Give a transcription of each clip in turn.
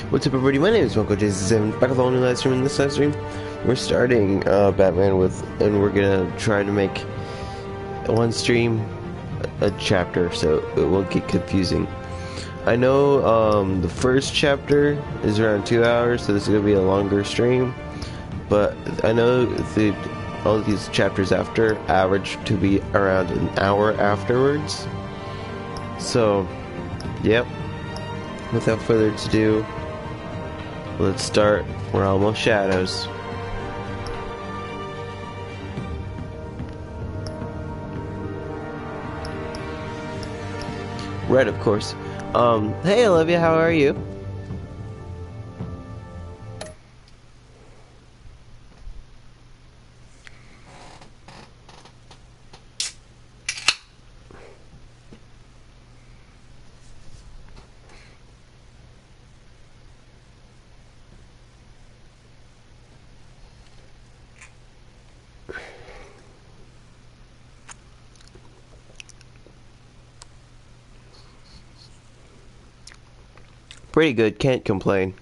What's up, everybody? My name is Uncle Jason7. Back with all new live stream. In this live stream, we're starting Batman and we're gonna try to make one stream a chapter, so it won't get confusing. I know the first chapter is around 2 hours, so this is gonna be a longer stream. But I know all of these chapters after average to be around an hour afterwards. So, yep. Without further ado, let's start. We're almost shadows. Red, of course. Hey Olivia, how are you? Pretty good, can't complain.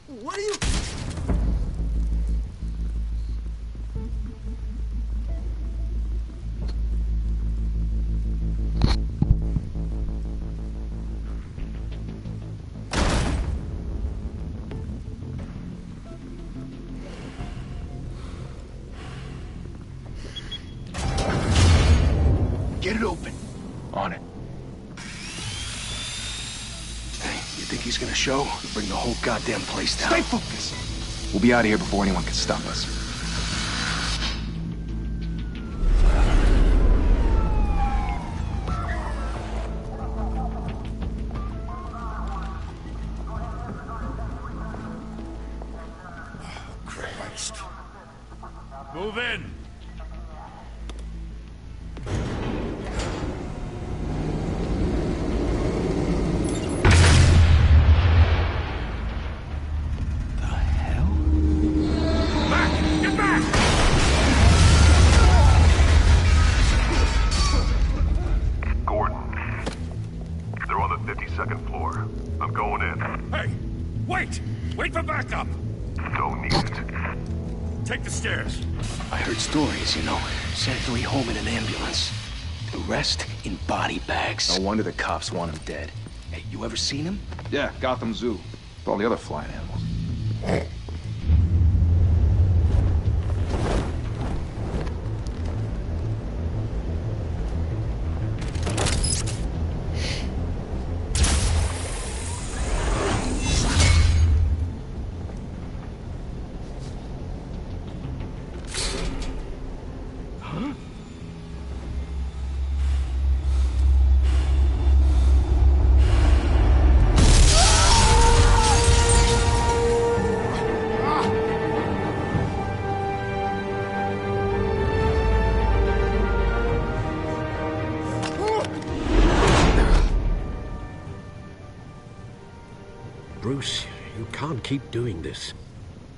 What are you... Get it open. On it. You think he's gonna show? Bring the whole goddamn place down. Stay focused! We'll be out of here before anyone can stop us. Christ. Move in! Wait for backup! Don't need it. Take the stairs. I heard stories, you know. Sent 3 home in an ambulance. The rest in body bags. No wonder the cops want him dead. Hey, you ever seen him? Yeah, Gotham Zoo. With all the other flying animals. Bruce, you can't keep doing this.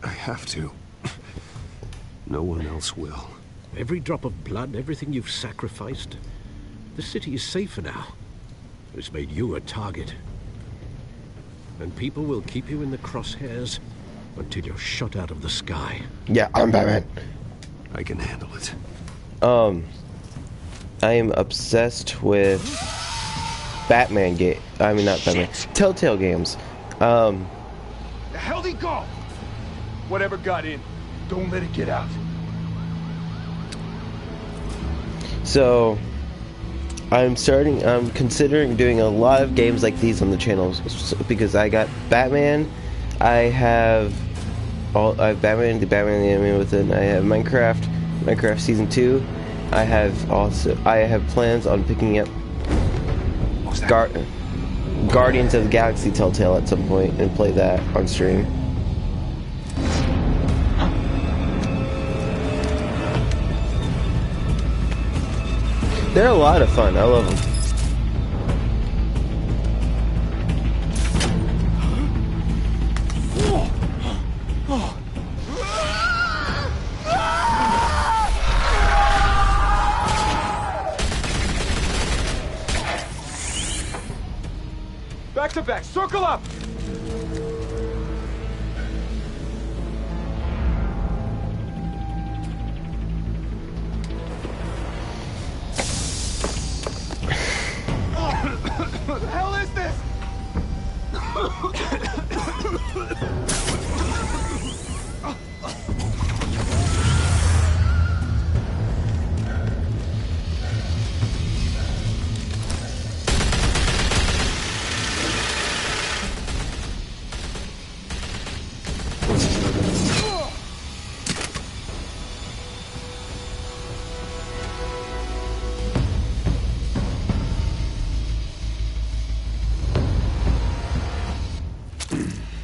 I have to. No one else will. Every drop of blood, everything you've sacrificed. The city is safer now. It's made you a target. And people will keep you in the crosshairs until you're shot out of the sky. Yeah, I'm Batman. I can handle it. I am obsessed with Batman game. I mean, not Batman. Telltale games. The hell'd he go? Whatever got in, don't let it get out. So, I'm considering doing a lot of games like these on the channel because I got Batman, I have I have Batman, the Animated Within. I have Minecraft Season 2. I have plans on picking up Guardians of the Galaxy Telltale at some point and play that on stream. They're a lot of fun. I love them. Back to back, circle up! What the hell is this?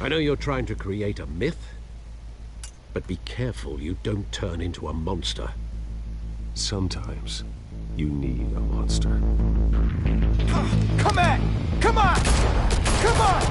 I know you're trying to create a myth, but be careful you don't turn into a monster. Sometimes you need a monster. Come at! Come on! Come on!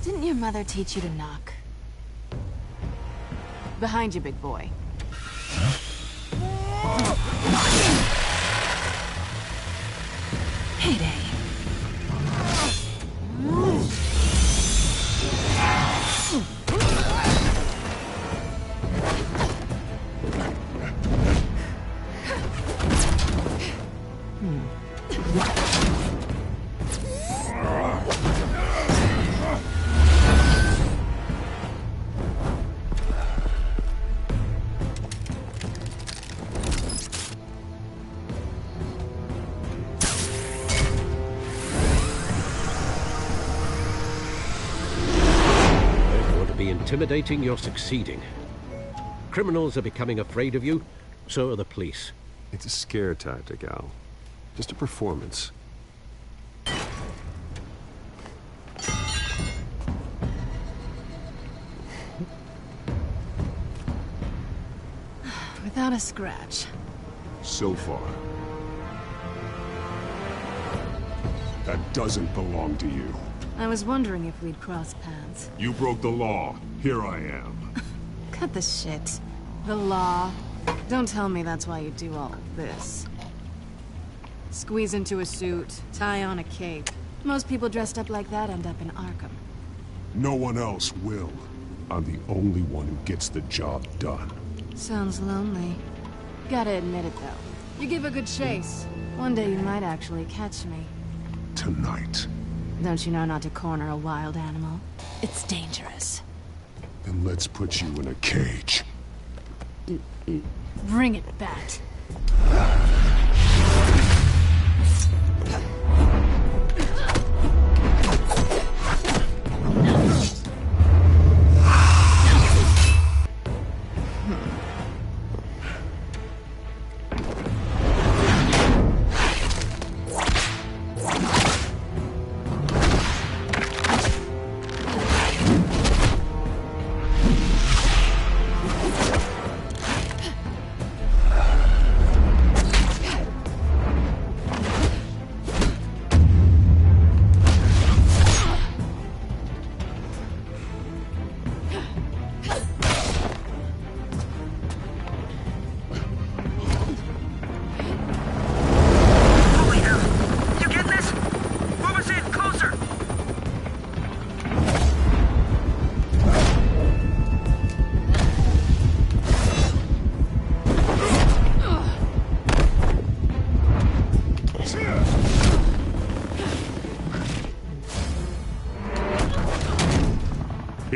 Didn't your mother teach you to knock? Behind you, big boy. Heyday. Intimidating, you're succeeding. Criminals are becoming afraid of you, so are the police. It's a scare tactic, Al. Just a performance. Without a scratch. So far. That doesn't belong to you. I was wondering if we'd cross paths. You broke the law. Here I am. Cut the shit. The law. Don't tell me that's why you do all this. Squeeze into a suit, tie on a cape. Most people dressed up like that end up in Arkham. No one else will. I'm the only one who gets the job done. Sounds lonely. Gotta admit it, though. You give a good chase. One day you might actually catch me. Tonight. Don't you know not to corner a wild animal? It's dangerous. Then let's put you in a cage. Bring it back.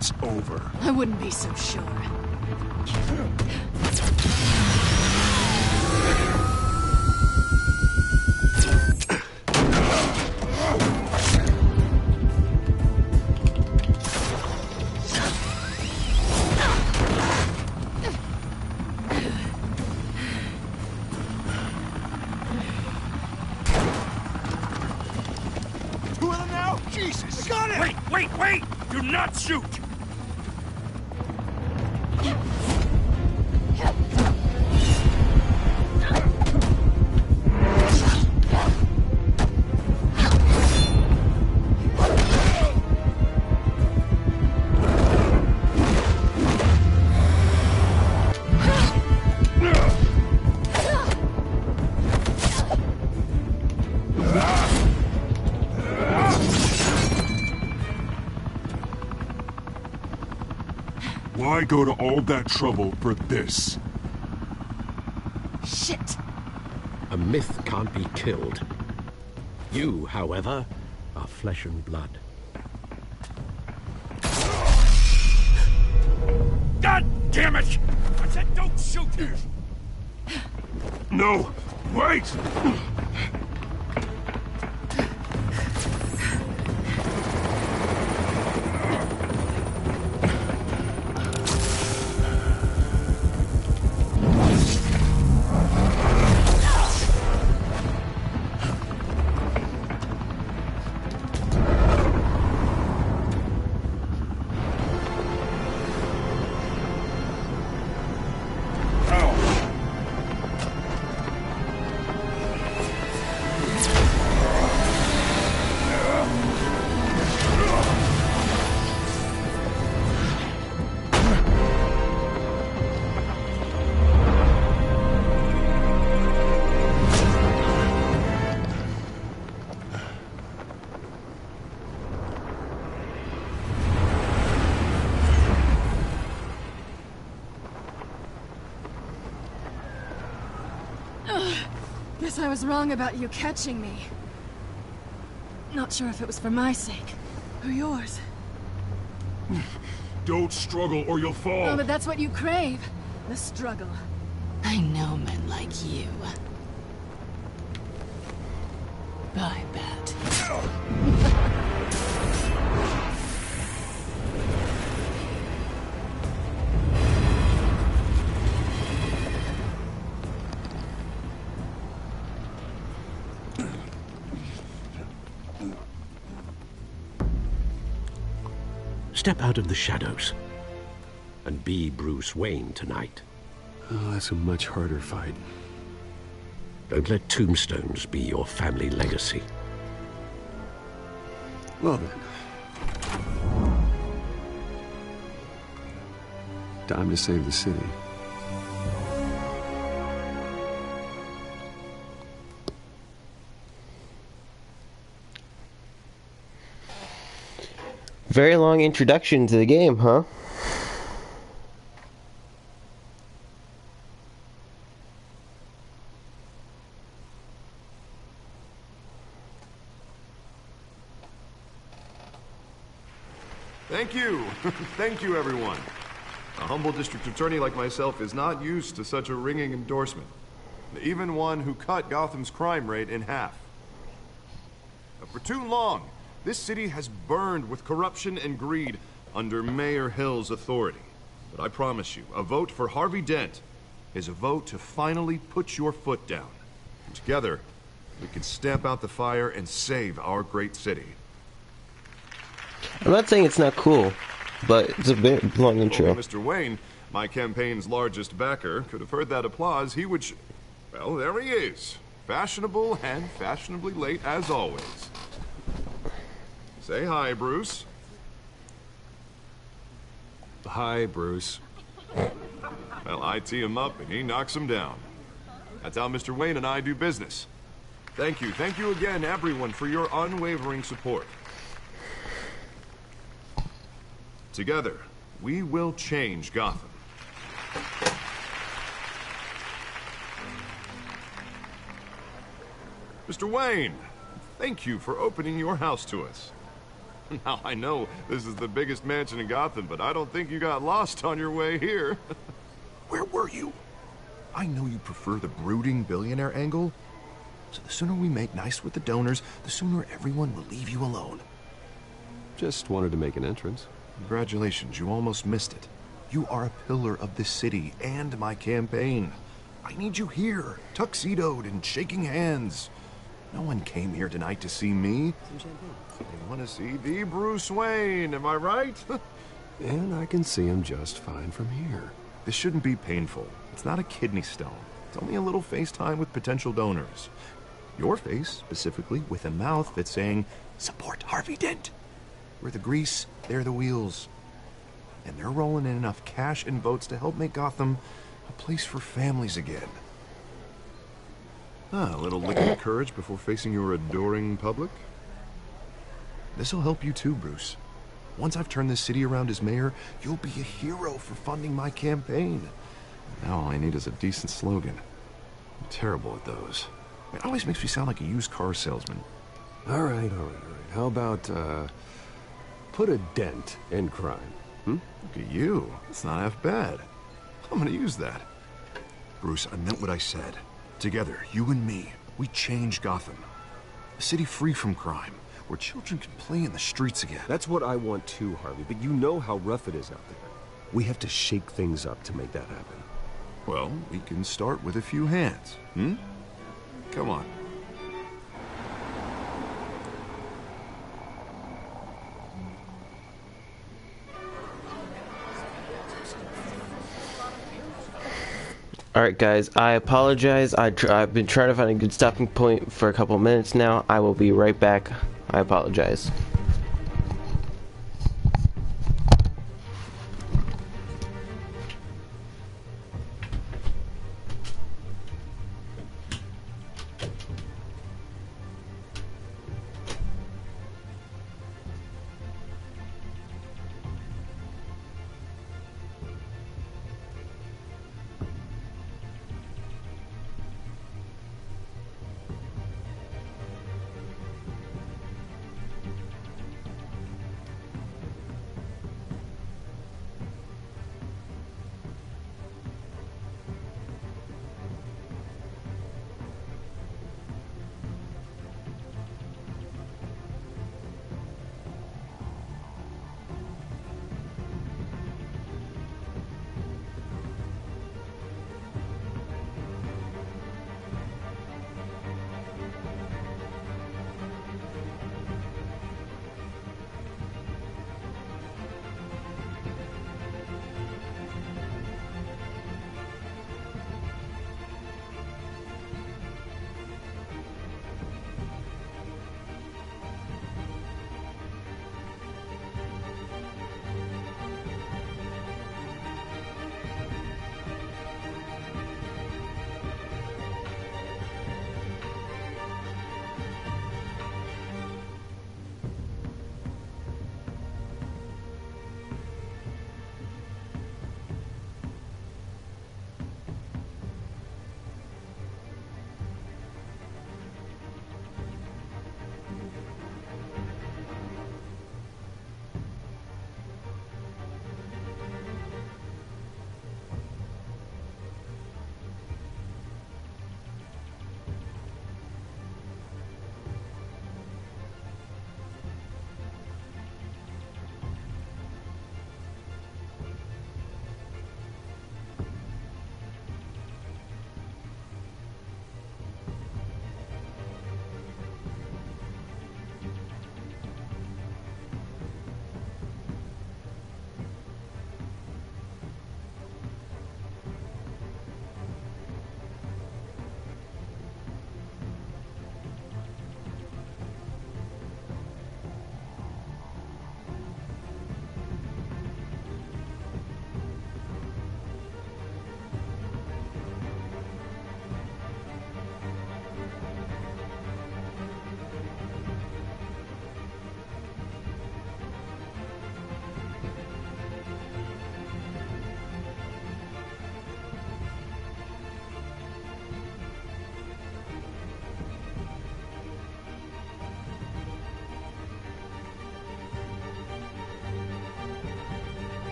it's over. I wouldn't be so sure. Two of them now? Jesus! Got it! Wait! Do not shoot! Why go to all that trouble for this? Shit! A myth can't be killed. You, however, are flesh and blood. God damn it! I said don't shoot! No! Wait! Guess I was wrong about you catching me. Not sure if it was for my sake, or yours. Don't struggle or you'll fall! Oh, but that's what you crave. The struggle. I know men like you. I bet. Step out of the shadows and be Bruce Wayne tonight. Oh, that's a much harder fight. Don't let tombstones be your family legacy. Well then. Time to save the city. Very long introduction to the game, huh? Thank you. Thank you, everyone. A humble district attorney like myself is not used to such a ringing endorsement. Even one who cut Gotham's crime rate in half. For too long, this city has burned with corruption and greed under Mayor Hill's authority. But I promise you, a vote for Harvey Dent is a vote to finally put your foot down. Together, we can stamp out the fire and save our great city. I'm not saying it's not cool, but it's a bit long intro. Only Mr. Wayne, my campaign's largest backer, could have heard that applause. He would well, there he is. Fashionable and fashionably late as always. Say hi, Bruce. Hi, Bruce. Well, I tee him up and he knocks him down. That's how Mr. Wayne and I do business. Thank you again, everyone, for your unwavering support. Together, we will change Gotham. Mr. Wayne, thank you for opening your house to us. Now, I know this is the biggest mansion in Gotham, but I don't think you got lost on your way here. Where were you? I know you prefer the brooding billionaire angle, so the sooner we make nice with the donors, the sooner everyone will leave you alone. Just wanted to make an entrance. Congratulations, you almost missed it. You are a pillar of this city and my campaign. I need you here, tuxedoed and shaking hands. No one came here tonight to see me. They want to see the Bruce Wayne, am I right? And I can see him just fine from here. This shouldn't be painful. It's not a kidney stone. It's only a little FaceTime with potential donors. Your face, specifically, with a mouth that's saying, support Harvey Dent. We're the grease, they're the wheels. And they're rolling in enough cash and votes to help make Gotham a place for families again. A little lick of courage before facing your adoring public. This'll help you too, Bruce. Once I've turned this city around as mayor, you'll be a hero for funding my campaign. Now all I need is a decent slogan. I'm terrible at those. It always makes me sound like a used car salesman. All right. How about, put a dent in crime? Look at you. It's not half bad. I'm gonna use that. Bruce, I meant what I said. Together, you and me, we change Gotham. A city free from crime, where children can play in the streets again. That's what I want too, Harvey, but you know how rough it is out there. We have to shake things up to make that happen. Well, we can start with a few hands, Come on. Alright guys, I apologize. I've been trying to find a good stopping point for a couple minutes now. I will be right back. I apologize.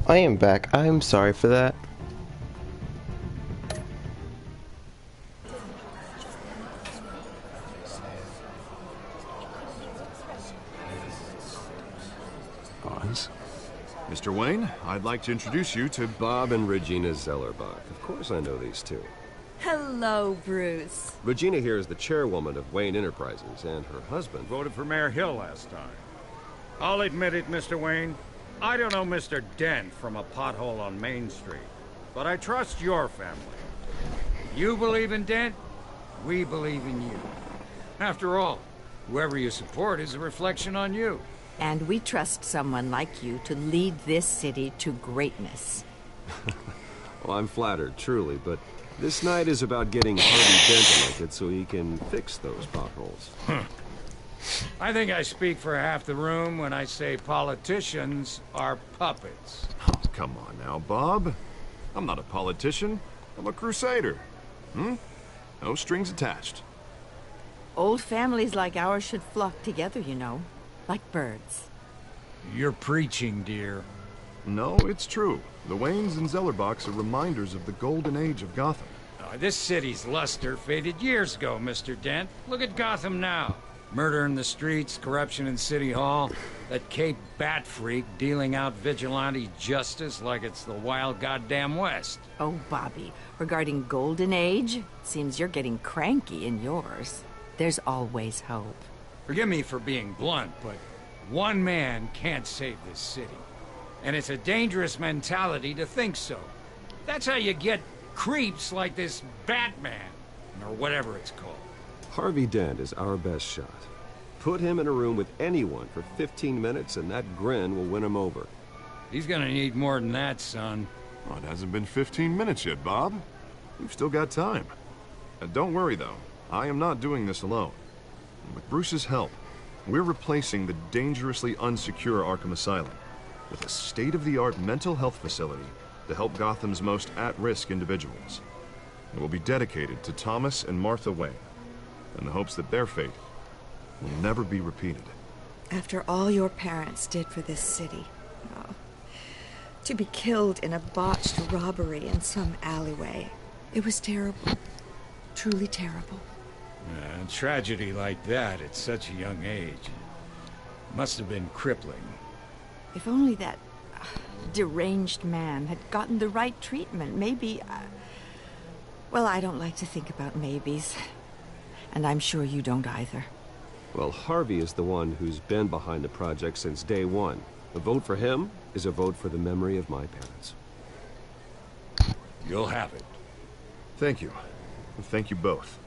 I am back. I'm sorry for that. Oz? Mr. Wayne, I'd like to introduce you to... Bob and Regina Zellerbach. Of course I know these two. Hello, Bruce. Regina here is the chairwoman of Wayne Enterprises, and her husband... Voted for Mayor Hill last time. I'll admit it, Mr. Wayne. I don't know Mr. Dent from a pothole on Main Street, but I trust your family. You believe in Dent, we believe in you. After all, whoever you support is a reflection on you. And we trust someone like you to lead this city to greatness. Well, I'm flattered, truly, but this night is about getting Harvey Dent elected so he can fix those potholes. I think I speak for half the room when I say politicians are puppets. Oh, come on now, Bob. I'm not a politician. I'm a crusader. No strings attached. Old families like ours should flock together, you know. Like birds. You're preaching, dear. No, it's true. The Waynes and Zellerbachs are reminders of the golden age of Gotham. This city's luster faded years ago, Mr. Dent. Look at Gotham now. Murder in the streets, corruption in City Hall, that Cape Bat freak dealing out vigilante justice like it's the wild goddamn West. Oh, Bobby, regarding Golden Age, seems you're getting cranky in yours. There's always hope. Forgive me for being blunt, but one man can't save this city. And it's a dangerous mentality to think so. That's how you get creeps like this Batman, or whatever it's called. Harvey Dent is our best shot. Put him in a room with anyone for 15 minutes and that grin will win him over. He's gonna need more than that, son. Oh, it hasn't been 15 minutes yet, Bob. We've still got time. Don't worry, though. I am not doing this alone. With Bruce's help, we're replacing the dangerously unsecure Arkham Asylum with a state-of-the-art mental health facility to help Gotham's most at-risk individuals. It will be dedicated to Thomas and Martha Wayne, in the hopes that their fate will never be repeated. After all your parents did for this city, to be killed in a botched robbery in some alleyway, it was terrible. Truly terrible. A tragedy like that at such a young age must have been crippling. If only that deranged man had gotten the right treatment, maybe... Well, I don't like to think about maybes. And I'm sure you don't either. Well, Harvey is the one who's been behind the project since day one. A vote for him is a vote for the memory of my parents. You'll have it. Thank you. Thank you both.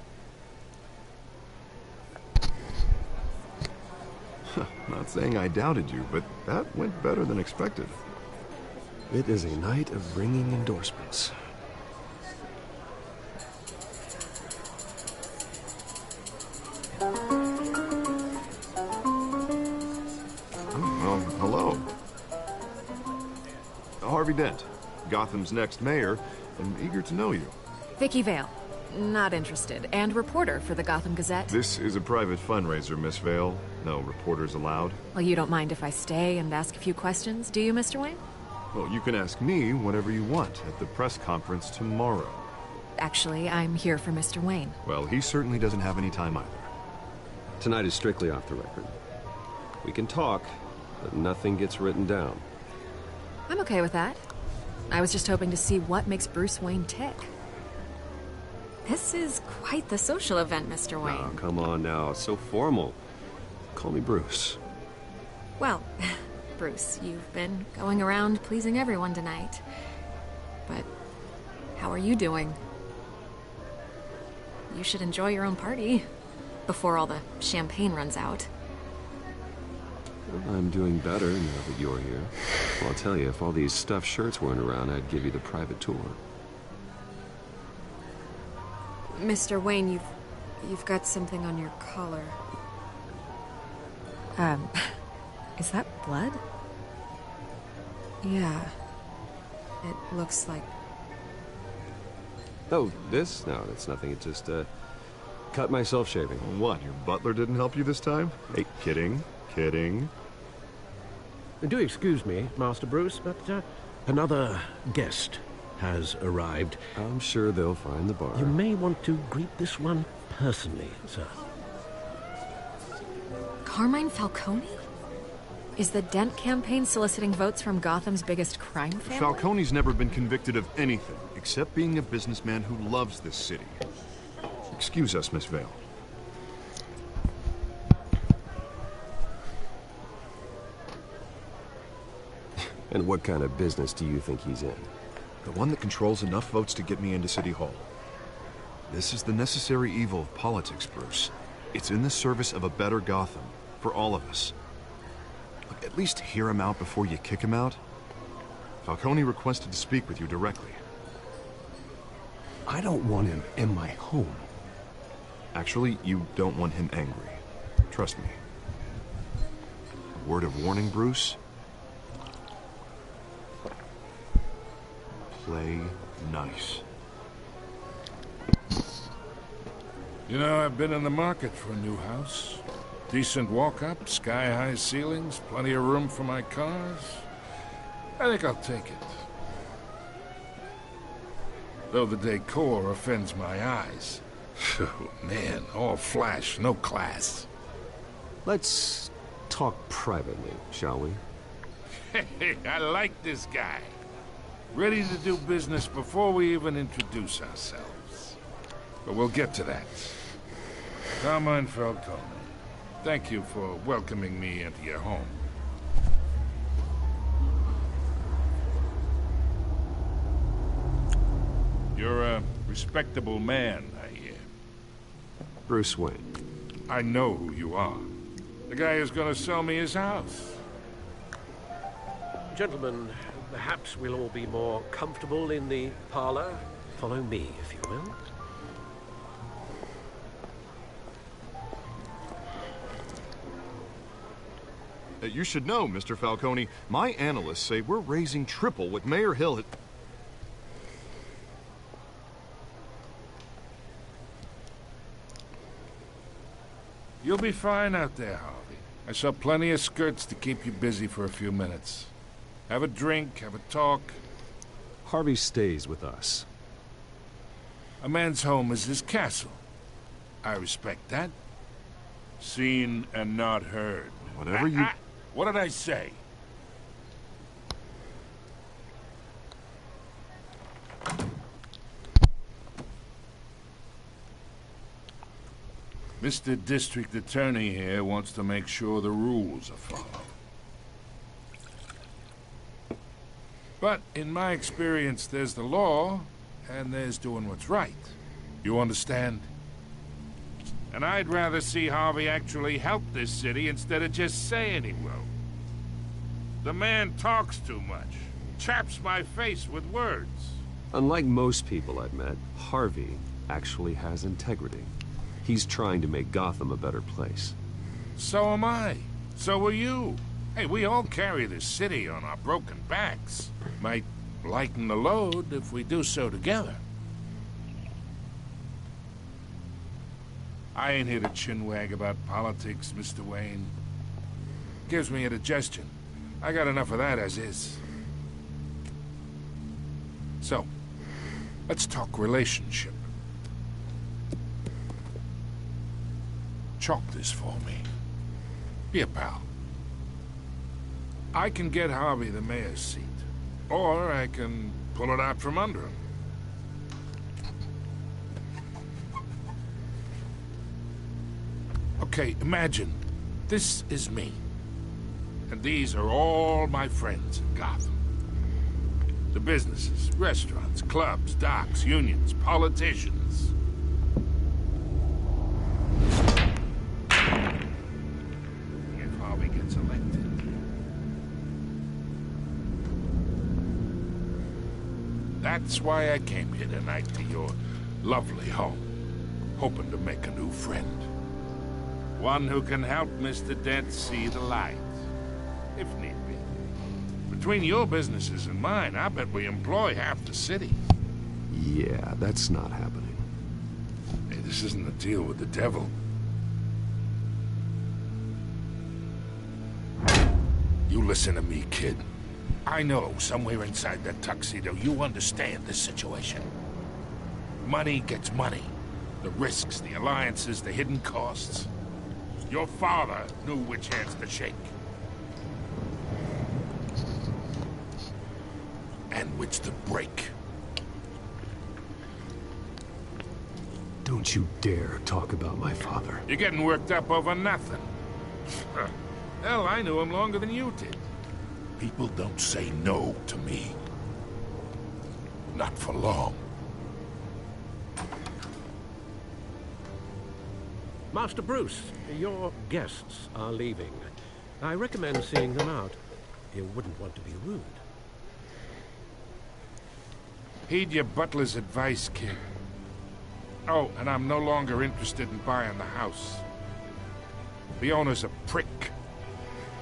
Not saying I doubted you, but that went better than expected. It is a night of ringing endorsements. Well, hello. Harvey Dent, Gotham's next mayor, and eager to know you. Vicky Vale. Not interested. And reporter for the Gotham Gazette. This is a private fundraiser, Miss Vale. No reporters allowed. Well, you don't mind if I stay and ask a few questions, do you, Mr. Wayne? Well, you can ask me whatever you want at the press conference tomorrow. Actually, I'm here for Mr. Wayne. Well, he certainly doesn't have any time either. Tonight is strictly off the record. We can talk, but nothing gets written down. I'm okay with that. I was just hoping to see what makes Bruce Wayne tick. This is quite the social event, Mr. Wayne. Oh, come on now. It's so formal. Call me Bruce. Well, Bruce, you've been going around pleasing everyone tonight. But how are you doing? You should enjoy your own party before all the champagne runs out. Well, I'm doing better now that you're here. Well, I'll tell you, if all these stuffed shirts weren't around, I'd give you the private tour. Mr. Wayne, you've got something on your collar. Is that blood? Yeah. It looks like... Oh, this? No, that's nothing. It just, cut myself shaving. What, your butler didn't help you this time? Hey, kidding. Kidding. Do excuse me, Master Bruce, but Another guest has arrived. I'm sure they'll find the bar. You may want to greet this one personally, sir. Carmine Falcone? Is the Dent campaign soliciting votes from Gotham's biggest crime family? Falcone's never been convicted of anything, except being a businessman who loves this city. Excuse us, Miss Vale. And what kind of business do you think he's in? The one that controls enough votes to get me into City Hall. This is the necessary evil of politics, Bruce. It's in the service of a better Gotham, for all of us. Look, at least hear him out before you kick him out. Falcone requested to speak with you directly. I don't want him in my home. Actually, you don't want him angry. Trust me. A word of warning, Bruce. Play nice. You know, I've been in the market for a new house. Decent walk-up, sky-high ceilings, plenty of room for my cars. I think I'll take it. Though the decor offends my eyes. Oh, man, all flash, no class. Let's talk privately, shall we? Hey, I like this guy. Ready to do business before we even introduce ourselves. But we'll get to that. Carmine Falcone, thank you for welcoming me into your home. You're a respectable man, I hear. Bruce Wayne. I know who you are. The guy who's gonna sell me his house. Gentlemen, perhaps we'll all be more comfortable in the parlor. Follow me, if you will. You should know, Mr. Falcone, my analysts say we're raising triple what Mayor Hill had... You'll be fine out there, Harvey. I saw plenty of skirts to keep you busy for a few minutes. Have a drink, have a talk. Harvey stays with us. A man's home is his castle. I respect that. Seen and not heard. Whatever you... What did I say? Mr. District Attorney here wants to make sure the rules are followed. But in my experience, there's the law, and there's doing what's right. You understand? And I'd rather see Harvey actually help this city instead of just saying he will. The man talks too much. Chaps my face with words. Unlike most people I've met, Harvey actually has integrity. He's trying to make Gotham a better place. So am I. So are you. Hey, we all carry this city on our broken backs. Might lighten the load if we do so together. I ain't here to chinwag about politics, Mr. Wayne. Gives me indigestion. I got enough of that as is. So, let's talk relationship. Chalk this for me. Be a pal. I can get Harvey the mayor's seat, or I can pull it out from under him. Okay, imagine, this is me. And these are all my friends in Gotham. The businesses, restaurants, clubs, docks, unions, politicians. If Harvey gets elected. That's why I came here tonight to your lovely home, hoping to make a new friend. One who can help Mr. Dent see the light, if need be. Between your businesses and mine, I bet we employ half the city. Yeah, that's not happening. Hey, this isn't a deal with the devil. You listen to me, kid. I know somewhere inside that tuxedo you understand this situation. Money gets money. The risks, the alliances, the hidden costs. Your father knew which hands to shake. And which to break. Don't you dare talk about my father. You're getting worked up over nothing. Hell, I knew him longer than you did. People don't say no to me. Not for long. Master Bruce, your guests are leaving. I recommend seeing them out. You wouldn't want to be rude. Heed your butler's advice, kid. Oh, and I'm no longer interested in buying the house. The owner's a prick.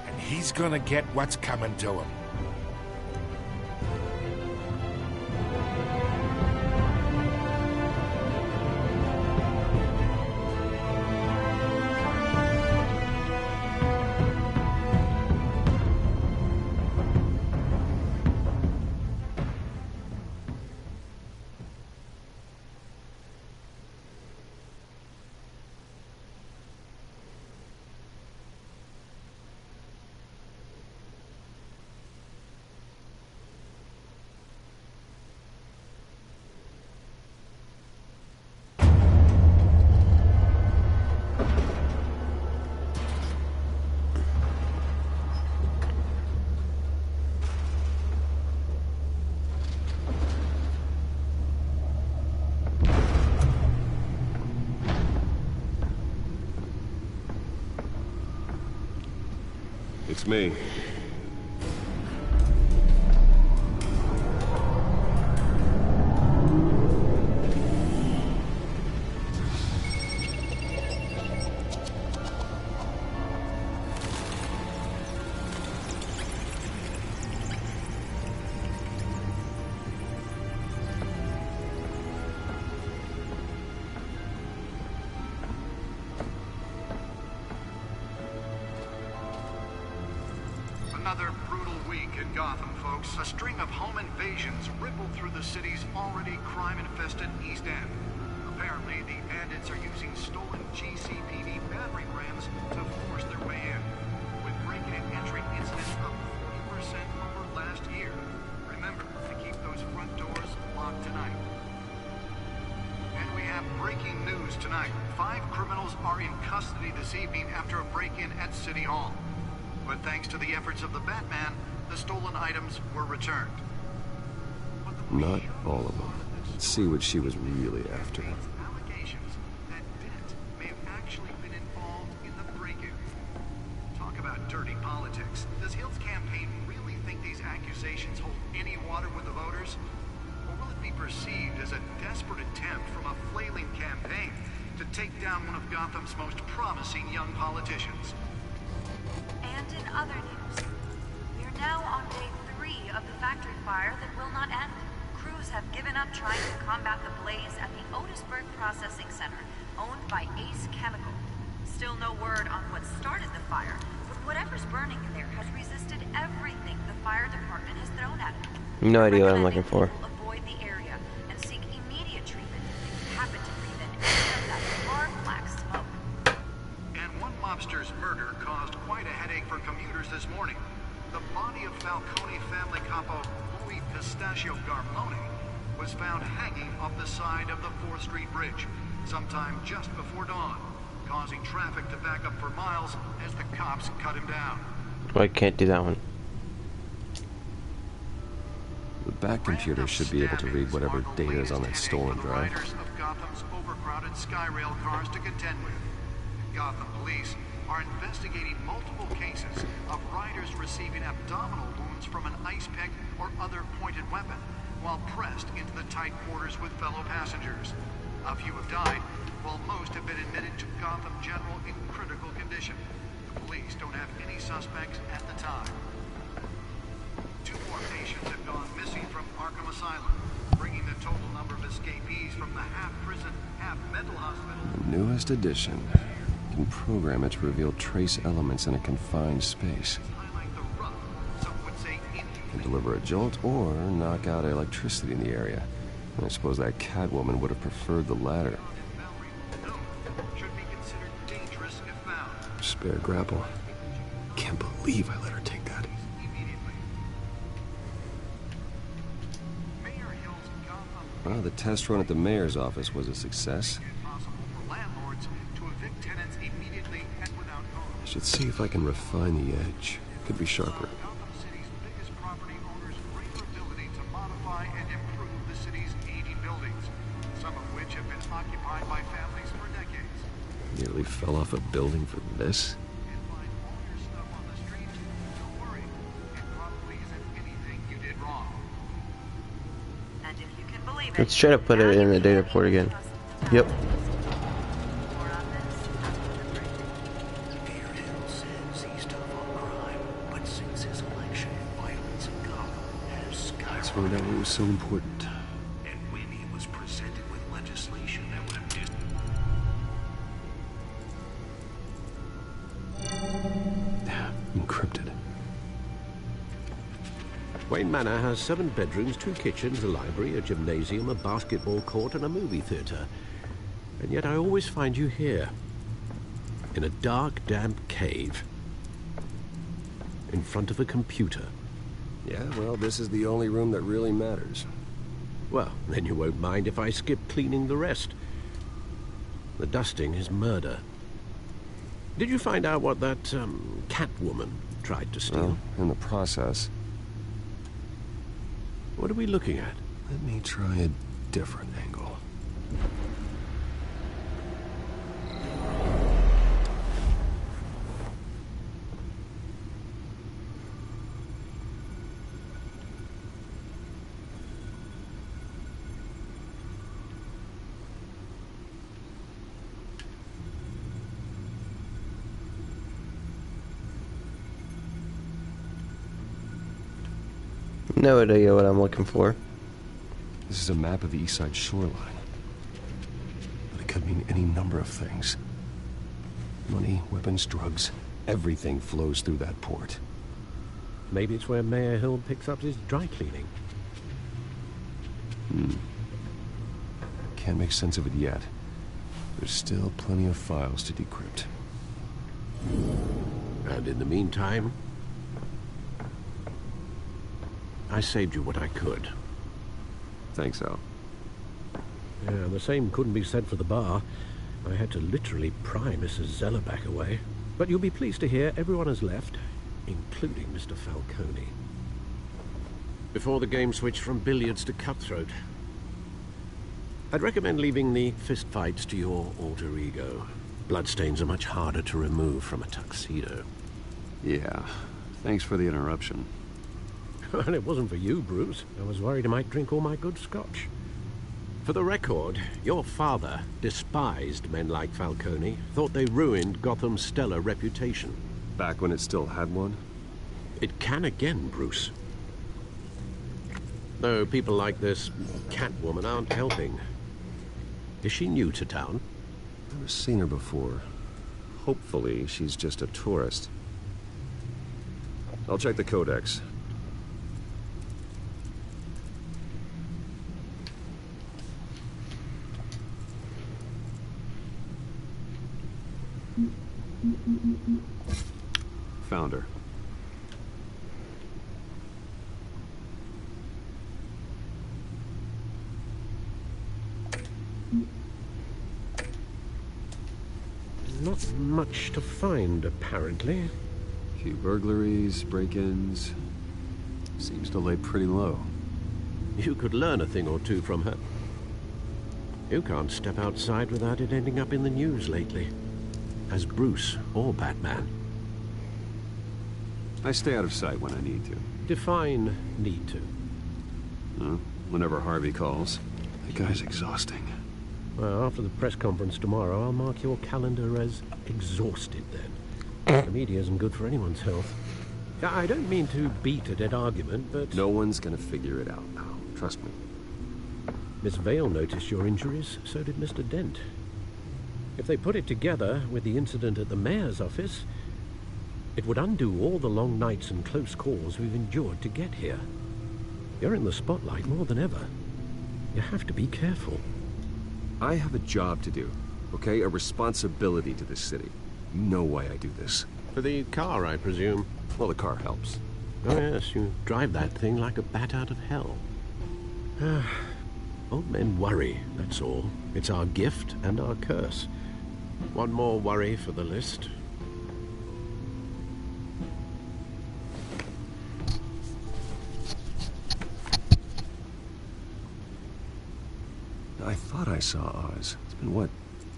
And he's gonna get what's coming to him. It's me. Another brutal week in Gotham, folks. A string of home invasions rippled through the city's already crime-infested East End. Apparently, the bandits are using stolen GCPD battering rams to force their way in, with break-in and entry incidents up 40% over last year. Remember to keep those front doors locked tonight. And we have breaking news tonight. 5 criminals are in custody this evening after a break-in at City Hall. But thanks to the efforts of the Batman, the stolen items were returned. Not all of them. Let's see what she was really after. Allegations that Dent may have actually been involved in the break-in. Talk about dirty politics. Does Hill's campaign really think these accusations hold any water with the voters? Or will it be perceived as a desperate attempt from a flailing campaign to take down one of Gotham's most promising young politicians? And in other news, we are now on day 3 of the factory fire that will not end. Crews have given up trying to combat the blaze at the Otisburg Processing Center, owned by Ace Chemical. Still no word on what started the fire, but whatever's burning in there has resisted everything the fire department has thrown at it. No idea what I'm looking for. Avoid the area and seek immediate treatment if you happen to breathe in any of that hard black smoke. And one mobster's murder caused quite a headache for commuters this morning. The body of Falcone family capo Louis Pistachio Garmone was found hanging off the side of the 4th Street Bridge sometime just before dawn, causing traffic to back up for miles as the cops cut him down. Oh, I can't do that one. The back computer should be able to read whatever data is on that stolen drive. Riders of Gotham's overcrowded Skyrail cars to contend with. Gotham police are investigating multiple cases of riders receiving abdominal wounds from an ice pick or other pointed weapon while pressed into the tight quarters with fellow passengers. A few have died, while most have been admitted to Gotham General in critical condition. The police don't have any suspects at the time. 2 more patients have gone missing from Arkham Asylum, bringing the total number of escapees from the half-prison, half-mental hospital. Newest addition. You can program it to reveal trace elements in a confined space. can deliver a jolt or knock out electricity in the area. I suppose that Catwoman would have preferred the latter. Spare grapple. Can't believe I let her take that. Well, the test run at the mayor's office was a success. I should see if I can refine the edge. Could be sharper. Nearly fell off a building for this. Let's try to put it in the data port again. Yep. Let's find out what was so important. And when he was presented with legislation that would have Encrypted. Wayne Manor has 7 bedrooms, 2 kitchens, a library, a gymnasium, a basketball court, and a movie theater. And yet I always find you here. In a dark, damp cave. In front of a computer. Yeah, well, this is the only room that really matters. Well, then you won't mind if I skip cleaning the rest. The dusting is murder. Did you find out what that, Catwoman tried to steal? Well, in the process. What are we looking at? Let me try a different angle. No idea what I'm looking for. This is a map of the east side shoreline. But it could mean any number of things. Money, weapons, drugs, everything flows through that port. Maybe it's where Mayor Hill picks up his dry cleaning. Can't make sense of it yet. There's still plenty of files to decrypt. And in the meantime, I saved you what I could. Thanks, Al. Yeah, the same couldn't be said for the bar. I had to literally pry Mrs. Zellerback away. But you'll be pleased to hear everyone has left, including Mr. Falcone. Before the game switched from billiards to cutthroat. I'd recommend leaving the fistfights to your alter ego. Bloodstains are much harder to remove from a tuxedo. Yeah, thanks for the interruption. And it wasn't for you, Bruce. I was worried I might drink all my good scotch. For the record, your father despised men like Falcone, thought they ruined Gotham's stellar reputation. Back when it still had one? It can again, Bruce. Though people like this Catwoman aren't helping. Is she new to town? Never seen her before. Hopefully, she's just a tourist. I'll check the codex. Found her. Not much to find, apparently. Few burglaries, break-ins. Seems to lay pretty low. You could learn a thing or two from her. You can't step outside without it ending up in the news lately. As Bruce or Batman. I stay out of sight when I need to. Define need to. Whenever Harvey calls. That guy's exhausting. Well, after the press conference tomorrow, I'll mark your calendar as exhausted then. The media isn't good for anyone's health. I don't mean to beat a dead argument, but... No one's gonna figure it out now. Trust me. Miss Vale noticed your injuries, so did Mr. Dent. If they put it together with the incident at the mayor's office, It would undo all the long nights and close calls we've endured to get here. You're in the spotlight more than ever. You have to be careful. I have a job to do, okay? A responsibility to this city. You know why I do this. For the car, I presume. Well, the car helps. Oh yes, you drive that thing like a bat out of hell. Old men worry, that's all. It's our gift and our curse. One more worry for the list. I thought I saw Oz. It's been, what,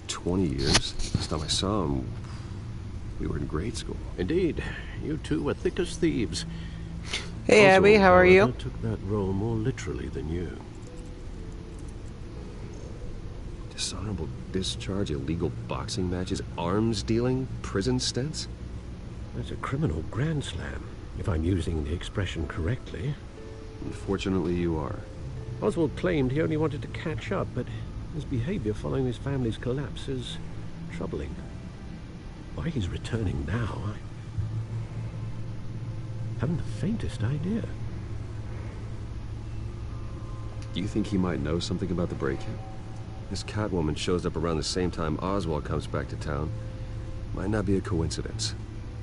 20 years? Last time I saw him, we were in grade school. Indeed. You two were thick as thieves. Hey, Abby, how are you? I took that role more literally than you. Dishonorable discharge, illegal boxing matches, arms dealing, prison stints? That's a criminal grand slam, if I'm using the expression correctly. Unfortunately, you are. Oswald claimed he only wanted to catch up, but his behavior following his family's collapse is troubling. Why he's returning now, I haven't the faintest idea. Do you think he might know something about the break-in? This Catwoman shows up around the same time Oswald comes back to town. Might not be a coincidence.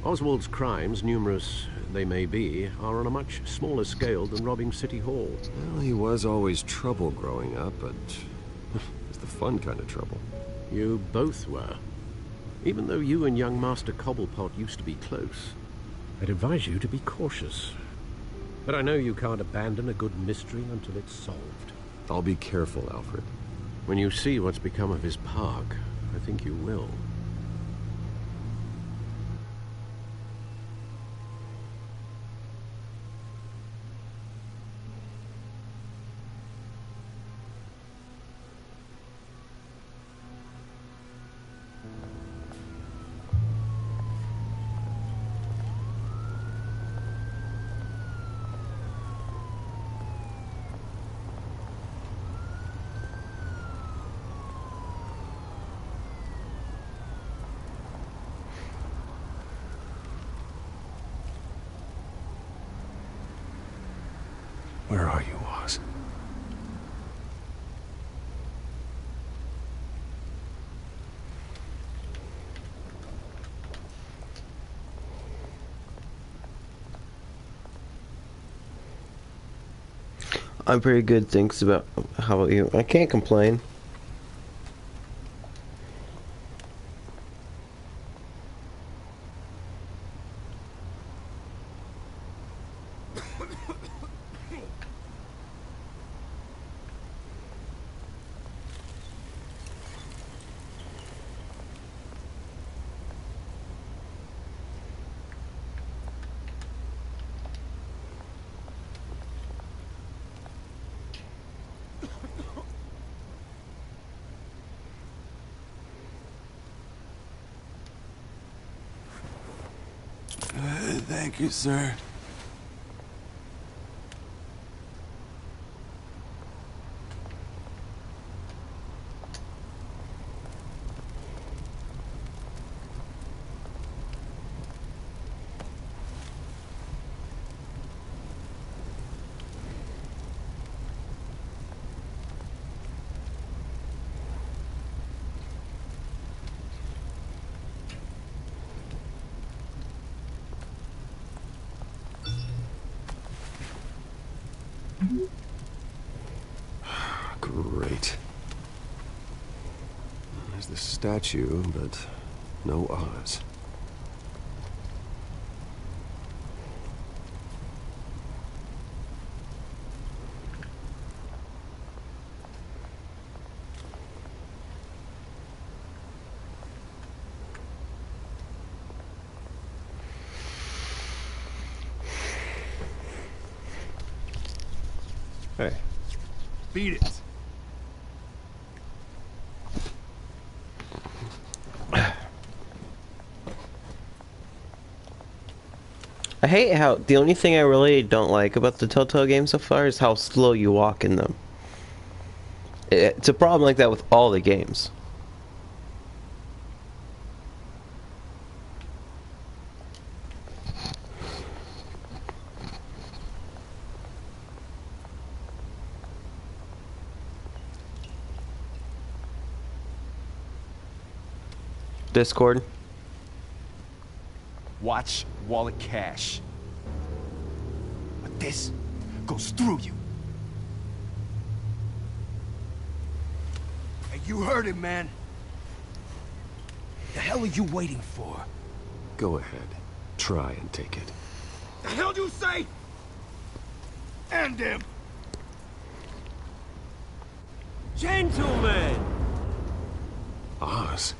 Oswald's crimes, numerous they may be, are on a much smaller scale than robbing City Hall. Well, he was always trouble growing up, but it's the fun kind of trouble. You both were. Even though you and young Master Cobblepot used to be close, I'd advise you to be cautious. But I know you can't abandon a good mystery until it's solved. I'll be careful, Alfred. When you see what's become of his park, I think you will. Where are you, Oz? I'm pretty good, thanks. How about you? I can't complain. Thank you, sir. Great. There's the statue, but no Oz. Hey. Beat it. I hate how the only thing I really don't like about the Telltale games so far is how slow you walk in them. It's a problem like that with all the games. Discord. Watch wallet cash. But this goes through you. Hey, you heard him, man. The hell are you waiting for? Go ahead. Try and take it. The hell do you say? End him! Gentlemen! Oz.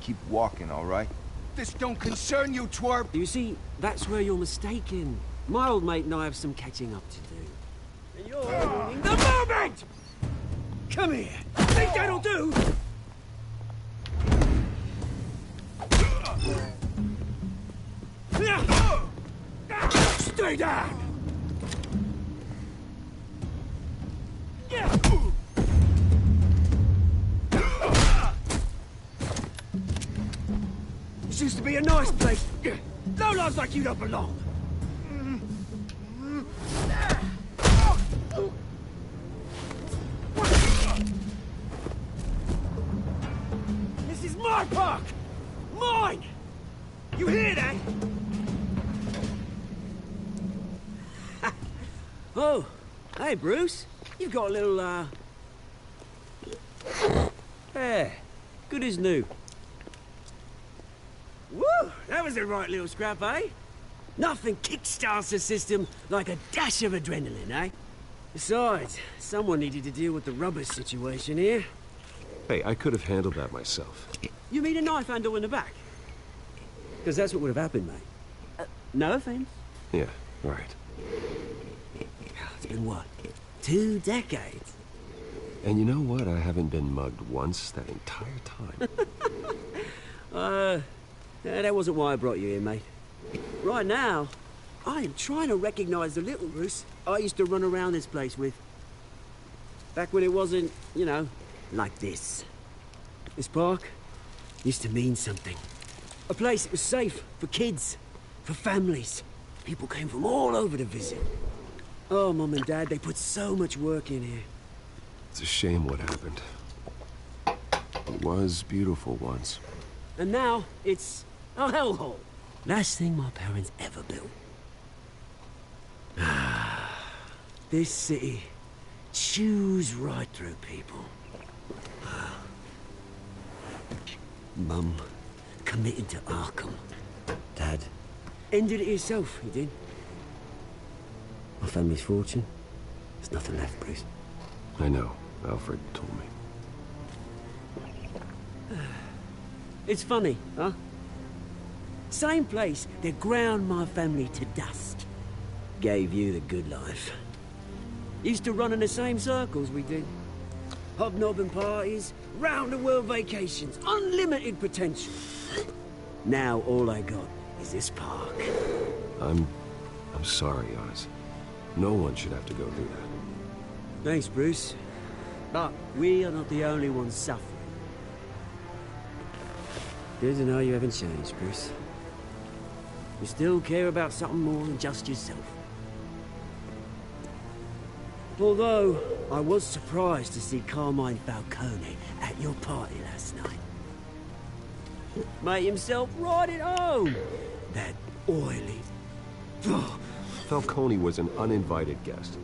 Keep walking, all right? This don't concern you, twerp! You see, that's where you're mistaken. My old mate and I have some catching up to do. And you're ruining the moment! Come here! Think that'll do? Stay down! This used to be a nice place. No lives like you don't belong. This is my park! Mine! You hear that? Oh, hey, Bruce. You've got a little, hair. Good as new. Woo! That was a right little scrap, eh? Nothing kickstarts the system like a dash of adrenaline, eh? Besides, someone needed to deal with the rubber situation here. Hey, I could have handled that myself. You mean a knife handle in the back? Because that's what would have happened, mate. No offense. Yeah, right. It's been what? 2 decades? And you know what? I haven't been mugged once that entire time. That wasn't why I brought you here, mate. Right now, I am trying to recognize the little Bruce I used to run around this place with. Back when it wasn't, you know, like this. This park used to mean something. A place that was safe for kids, for families. People came from all over to visit. Oh, Mum and Dad, they put so much work in here. It's a shame what happened. It was beautiful once. And now, it's a hellhole. Last thing my parents ever built. This city chews right through people. Mum committed to Arkham. Dad ended it himself, he did. My family's fortune, there's nothing left, Bruce. I know. Alfred told me. It's funny, huh? Same place that ground my family to dust. Gave you the good life. Used to run in the same circles we did. Hobnobbing parties, round-the-world vacations, unlimited potential. Now all I got is this park. I'm sorry, Oz. No one should have to go through that. Thanks, Bruce. But we are not the only ones suffering. Good to know you haven't changed, Bruce. You still care about something more than just yourself. Although, I was surprised to see Carmine Falcone at your party last night. Made himself right at home. That oily... Falcone was an uninvited guest.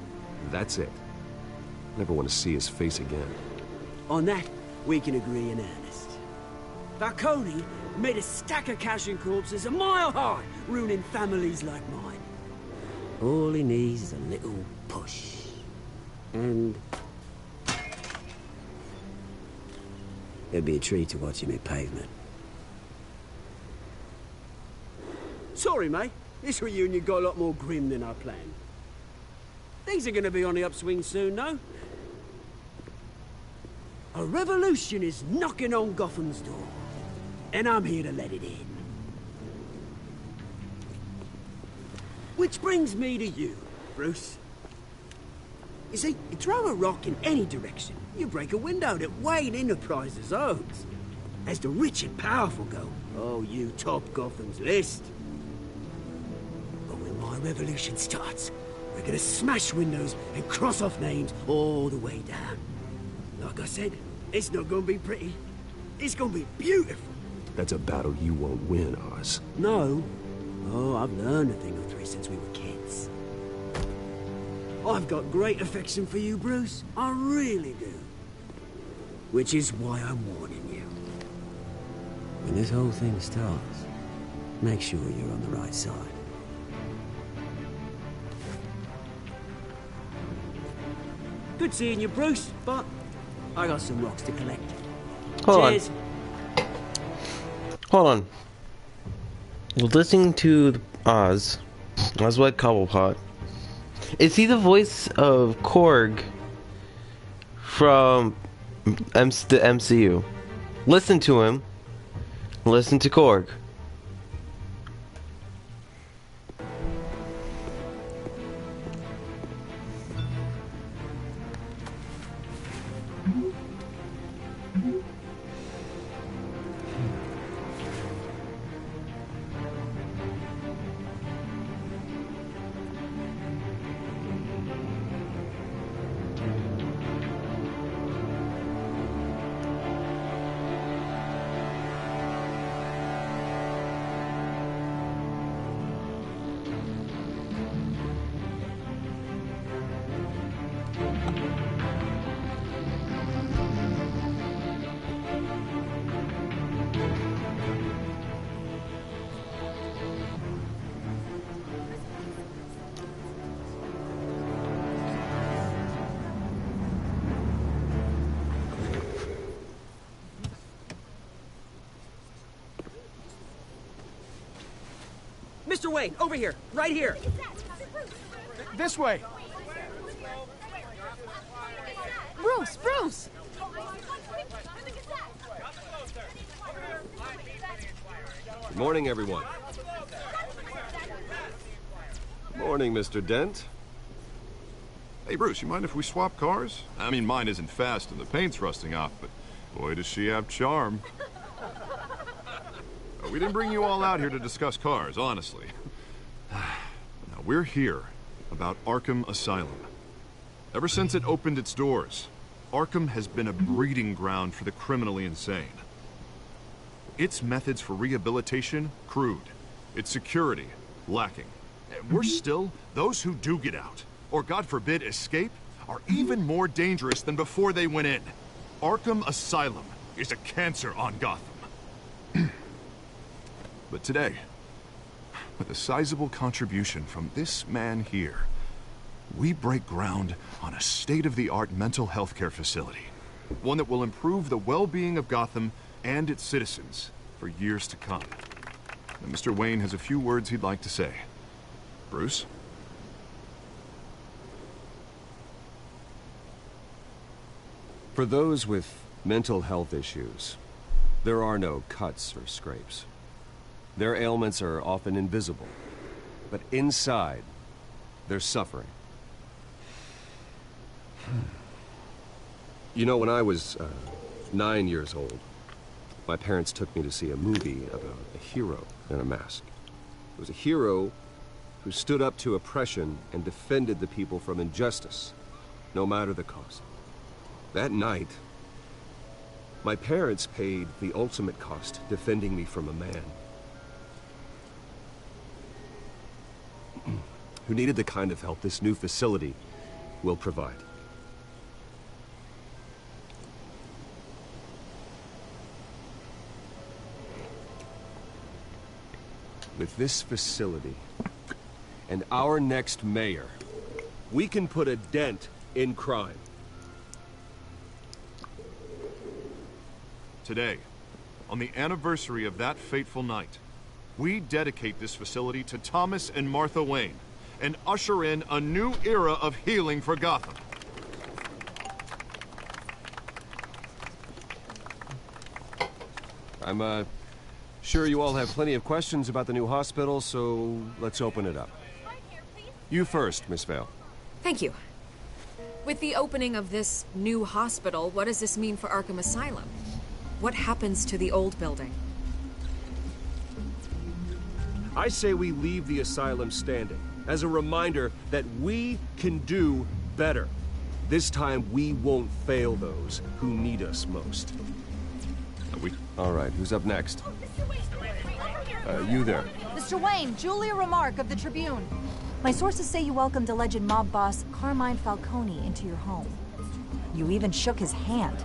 That's it. Never want to see his face again. On that, we can agree in earnest. Falcone made a stack of cash and corpses a mile high, ruining families like mine. All he needs is a little push. And... it'd be a treat to watch him hit pavement. Sorry, mate. This reunion got a lot more grim than I planned. Things are gonna be on the upswing soon, no? A revolution is knocking on Gotham's door. And I'm here to let it in. Which brings me to you, Bruce. You see, you throw a rock in any direction, you break a window that Wayne Enterprises owns. As the rich and powerful go, oh, you top Gotham's list. But when my revolution starts, we're gonna smash windows and cross off names all the way down. Like I said, it's not gonna be pretty. It's gonna be beautiful. That's a battle you won't win, Oz. No. Oh, I've learned a thing or three since we were kids. I've got great affection for you, Bruce. I really do. Which is why I'm warning you. When this whole thing starts, make sure you're on the right side. Good seeing you, Bruce, but I got some rocks to collect. Cheers. Hold on. Listening to Oswald Cobblepot. Is he the voice of Korg from the MCU? Listen to him. Listen to Korg. Mr. Wayne, over here, right here. This way. Bruce! Good morning, everyone. Good morning, Mr. Dent. Hey, Bruce, you mind if we swap cars? I mean, mine isn't fast and the paint's rusting off, but boy, does she have charm. We didn't bring you all out here to discuss cars, honestly. Now, we're here about Arkham Asylum. Ever since it opened its doors, Arkham has been a breeding ground for the criminally insane. Its methods for rehabilitation, crude. Its security, lacking. And worse still, those who do get out, or God forbid escape, are even more dangerous than before they went in. Arkham Asylum is a cancer on Gotham. But today, with a sizable contribution from this man here, we break ground on a state-of-the-art mental health care facility. One that will improve the well-being of Gotham and its citizens for years to come. And Mr. Wayne has a few words he'd like to say. Bruce? For those with mental health issues, there are no cuts or scrapes. Their ailments are often invisible, but inside, they're suffering. You know, when I was 9 years old, my parents took me to see a movie about a hero in a mask. It was a hero who stood up to oppression and defended the people from injustice, no matter the cost. That night, my parents paid the ultimate cost defending me from a man who needed the kind of help this new facility will provide. With this facility and our next mayor, we can put a dent in crime. Today, on the anniversary of that fateful night, we dedicate this facility to Thomas and Martha Wayne and usher in a new era of healing for Gotham. I'm sure you all have plenty of questions about the new hospital, so let's open it up. You first, Miss Vale. Thank you. With the opening of this new hospital, what does this mean for Arkham Asylum? What happens to the old building? I say we leave the asylum standing as a reminder that we can do better. This time we won't fail those who need us most. All right, who's up next? You there. Mr. Wayne, Julia Remark of the Tribune. My sources say you welcomed alleged mob boss Carmine Falcone into your home. You even shook his hand.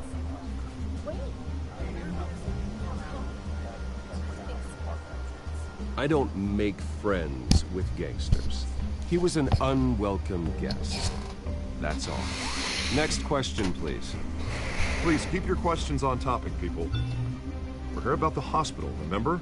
I don't make friends with gangsters. He was an unwelcome guest. That's all. Next question, please. Please keep your questions on topic, people. We're here about the hospital, remember?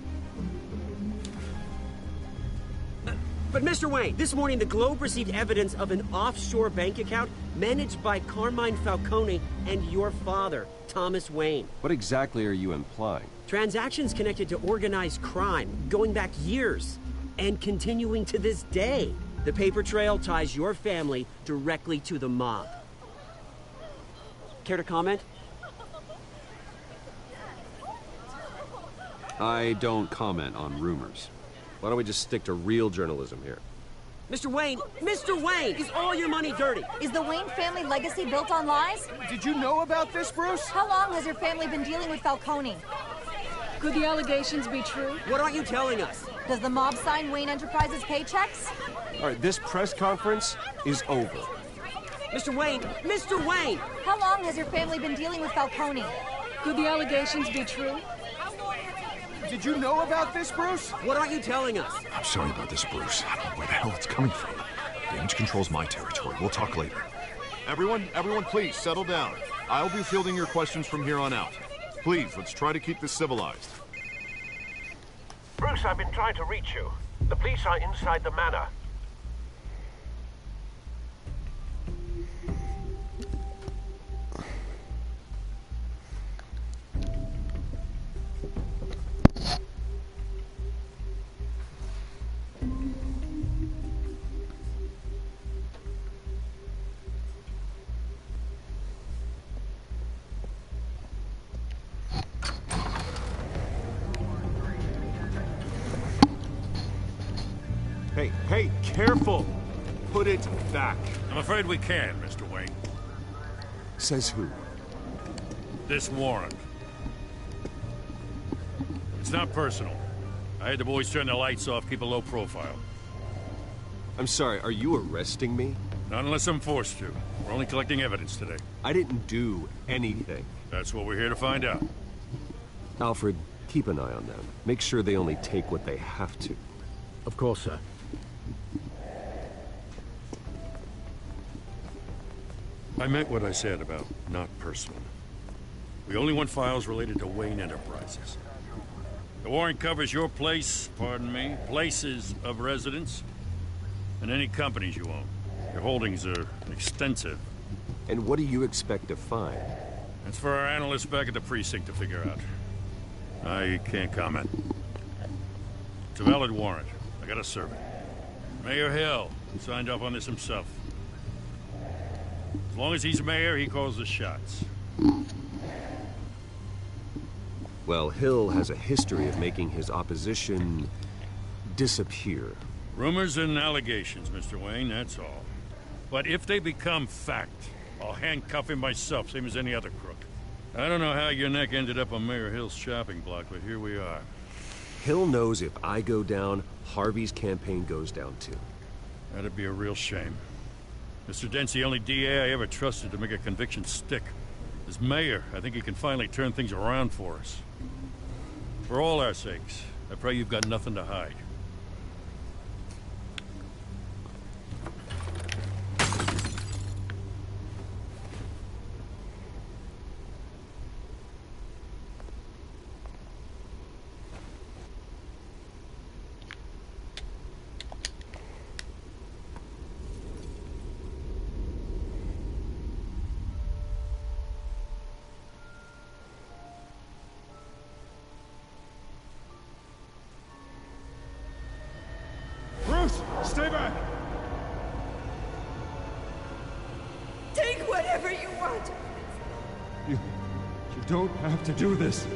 But Mr. Wayne, this morning the Globe received evidence of an offshore bank account managed by Carmine Falcone and your father, Thomas Wayne. What exactly are you implying? Transactions connected to organized crime, going back years, and continuing to this day. The paper trail ties your family directly to the mob. Care to comment? I don't comment on rumors. Why don't we just stick to real journalism here? Mr. Wayne, is all your money dirty? Is the Wayne family legacy built on lies? Did you know about this, Bruce? How long has your family been dealing with Falcone? Could the allegations be true? What aren't you telling us? Does the mob sign Wayne Enterprises paychecks? All right, this press conference is over. Mr. Wayne! How long has your family been dealing with Falcone? Could the allegations be true? Did you know about this, Bruce? What aren't you telling us? I'm sorry about this, Bruce. I don't know where the hell it's coming from. Damage control's my territory. We'll talk later. Everyone, please settle down. I'll be fielding your questions from here on out. Please, let's try to keep this civilized. Bruce, I've been trying to reach you. The police are inside the manor. Hey, careful! Put it back. I'm afraid we can't, Mr. Wayne. Says who? This warrant. It's not personal. I had the boys turn the lights off, keep a low profile. I'm sorry, are you arresting me? Not unless I'm forced to. We're only collecting evidence today. I didn't do anything. That's what we're here to find out. Alfred, keep an eye on them. Make sure they only take what they have to. Of course, sir. I meant what I said about not personal. We only want files related to Wayne Enterprises. The warrant covers your place, pardon me, places of residence, and any companies you own. Your holdings are extensive. And what do you expect to find? That's for our analysts back at the precinct to figure out. I can't comment. It's a valid warrant. I gotta serve it. Mayor Hill signed up on this himself. As long as he's mayor, he calls the shots. Well, Hill has a history of making his opposition disappear. Rumors and allegations, Mr. Wayne, that's all. But if they become fact, I'll handcuff him myself, same as any other crook. I don't know how your neck ended up on Mayor Hill's shopping block, but here we are. Hill knows if I go down, Harvey's campaign goes down too. That'd be a real shame. Mr. Dent's the only DA I ever trusted to make a conviction stick. As mayor, I think he can finally turn things around for us. For all our sakes, I pray you've got nothing to hide. Stay back! Take whatever you want! You don't have to do this.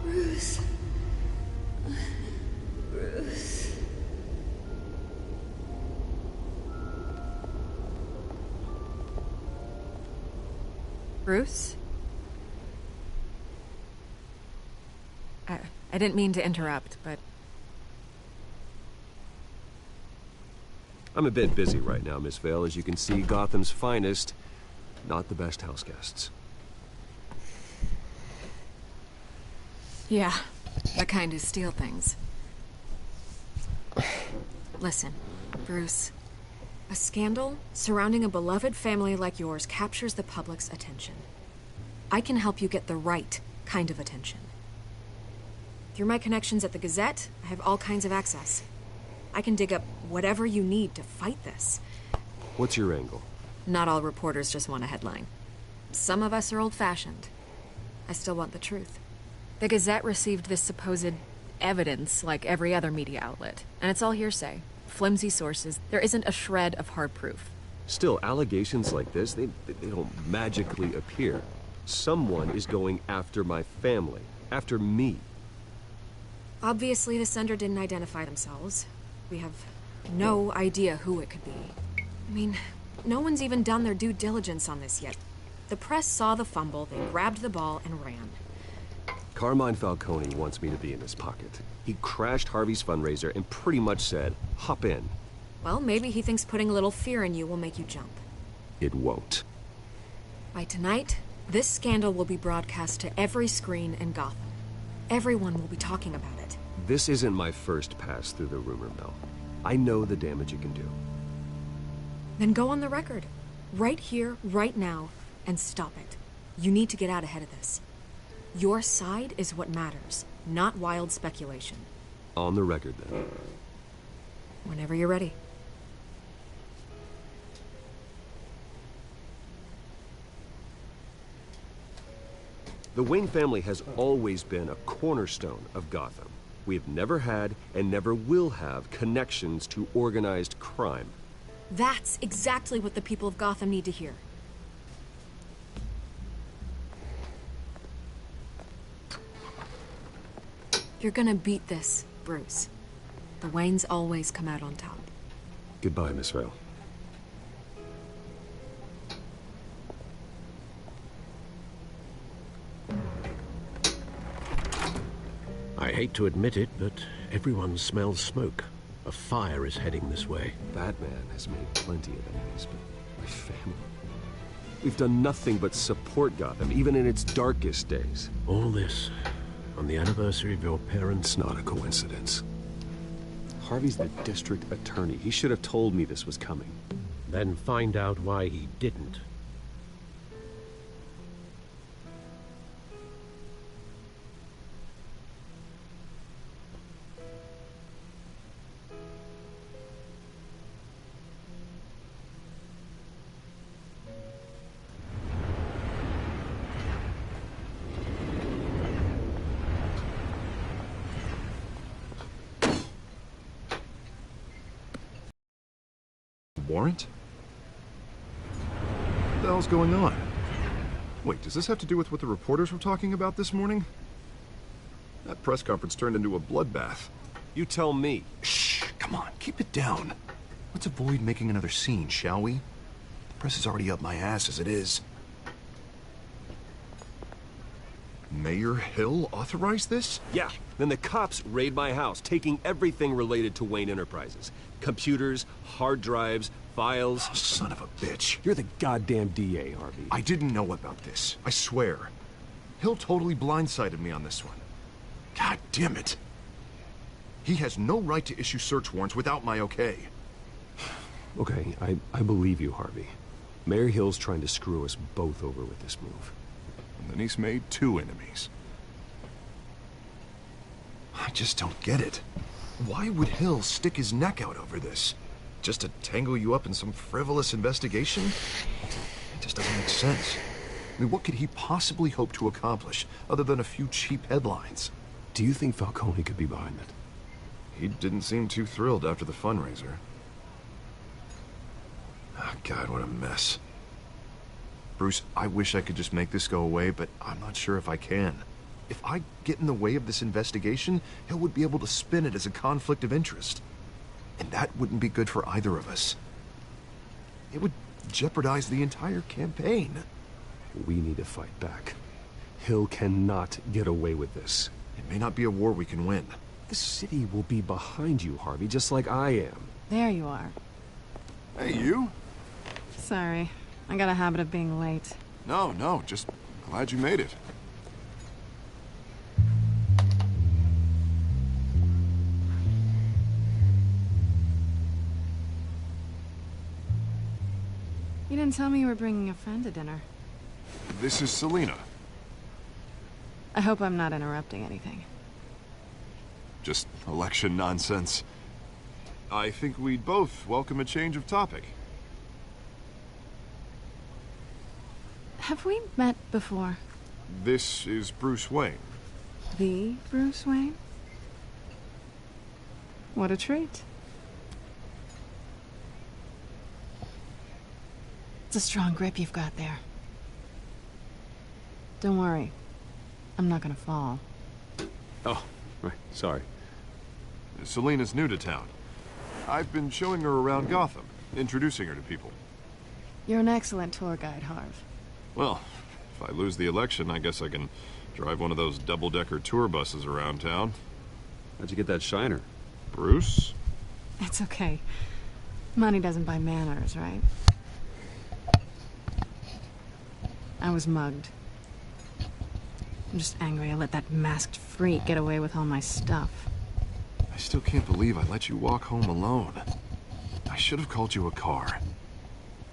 Bruce. Bruce. Bruce? I didn't mean to interrupt, but... I'm a bit busy right now, Miss Vale. As you can see, Gotham's finest, not the best house guests. Yeah, the kind who steal things. Listen, Bruce. A scandal surrounding a beloved family like yours captures the public's attention. I can help you get the right kind of attention. Through my connections at the Gazette, I have all kinds of access. I can dig up whatever you need to fight this. What's your angle? Not all reporters just want a headline. Some of us are old-fashioned. I still want the truth. The Gazette received this supposed evidence like every other media outlet, and it's all hearsay. Flimsy sources. There isn't a shred of hard proof. Still, allegations like this, they don't magically appear. Someone is going after my family, after me. Obviously, the sender didn't identify themselves. We have no idea who it could be. I mean, no one's even done their due diligence on this yet. The press saw the fumble, they grabbed the ball and ran. Carmine Falcone wants me to be in his pocket. He crashed Harvey's fundraiser and pretty much said, hop in. Well, maybe he thinks putting a little fear in you will make you jump. It won't. By tonight, this scandal will be broadcast to every screen in Gotham. Everyone will be talking about it. This isn't my first pass through the rumor mill. I know the damage it can do. Then go on the record. Right here, right now, and stop it. You need to get out ahead of this. Your side is what matters, not wild speculation. On the record, then. Whenever you're ready. The Wayne family has always been a cornerstone of Gotham. We have never had and never will have connections to organized crime. That's exactly what the people of Gotham need to hear. You're gonna beat this, Bruce. The Waynes always come out on top. Goodbye, Miss Vale. I hate to admit it, but everyone smells smoke. A fire is heading this way. Batman has made plenty of enemies, but my family... We've done nothing but support Gotham, even in its darkest days. All this on the anniversary of your parents' It's not a coincidence. Harvey's the district attorney. He should have told me this was coming. Then find out why he didn't. Warrant? What the hell's going on? Wait, does this have to do with what the reporters were talking about this morning? That press conference turned into a bloodbath. You tell me. Shh, come on, keep it down. Let's avoid making another scene, shall we? The press is already up my ass as it is. Mayor Hill authorized this? Yeah, then the cops raid my house, taking everything related to Wayne Enterprises. Computers, hard drives, files. Oh, son of a bitch. You're the goddamn DA, Harvey. I didn't know about this. I swear. Hill totally blindsided me on this one. God damn it. He has no right to issue search warrants without my okay. Okay, I believe you, Harvey. Mayor Hill's trying to screw us both over with this move. And then he's made 2 enemies. I just don't get it. Why would Hill stick his neck out over this? Just to tangle you up in some frivolous investigation? It just doesn't make sense. I mean, what could he possibly hope to accomplish other than a few cheap headlines? Do you think Falcone could be behind it? He didn't seem too thrilled after the fundraiser. Oh, God, what a mess. Bruce, I wish I could just make this go away, but I'm not sure if I can. If I get in the way of this investigation, Hill would be able to spin it as a conflict of interest. And that wouldn't be good for either of us. It would jeopardize the entire campaign. We need to fight back. Hill cannot get away with this. It may not be a war we can win. The city will be behind you, Harvey, just like I am. There you are. Hey, you? Sorry. I got a habit of being late. No, just glad you made it. You didn't tell me you were bringing a friend to dinner. This is Selina. I hope I'm not interrupting anything. Just election nonsense. I think we'd both welcome a change of topic. Have we met before? This is Bruce Wayne. The Bruce Wayne? What a treat. It's a strong grip you've got there. Don't worry. I'm not gonna fall. Oh, right. Sorry. Selina's new to town. I've been showing her around Gotham, introducing her to people. You're an excellent tour guide, Harv. Well, if I lose the election, I guess I can drive one of those double-decker tour buses around town. How'd you get that shiner? Bruce? It's okay. Money doesn't buy manners, right? I was mugged. I'm just angry I let that masked freak get away with all my stuff. I still can't believe I let you walk home alone. I should have called you a car.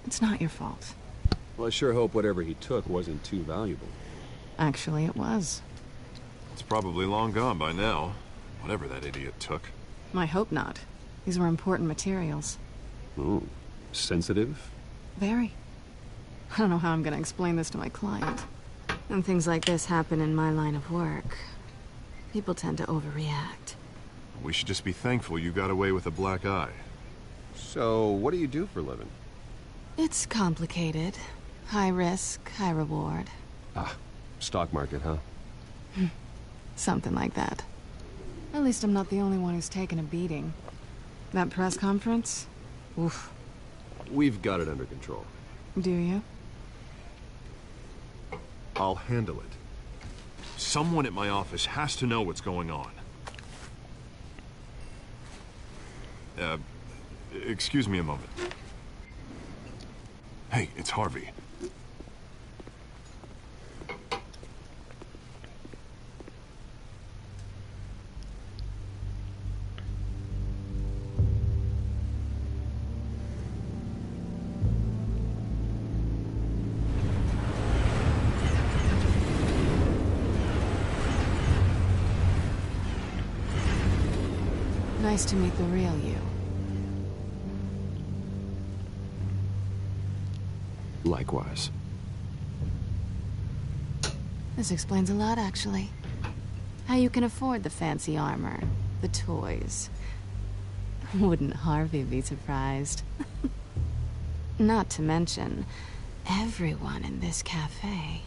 It's not your fault. Well, I sure hope whatever he took wasn't too valuable. Actually, it was. It's probably long gone by now, whatever that idiot took. I hope not. These were important materials. Ooh, sensitive? Very. I don't know how I'm gonna explain this to my client. When things like this happen in my line of work, people tend to overreact. We should just be thankful you got away with a black eye. So, what do you do for a living? It's complicated. High risk, high reward. Ah, stock market, huh? Something like that. At least I'm not the only one who's taken a beating. That press conference? Oof. We've got it under control. Do you? I'll handle it. Someone at my office has to know what's going on. Excuse me a moment. Hey, it's Harvey. Nice to meet the real you. Likewise. This explains a lot, actually. How you can afford the fancy armor, the toys. Wouldn't Harvey be surprised? Not to mention, everyone in this cafe.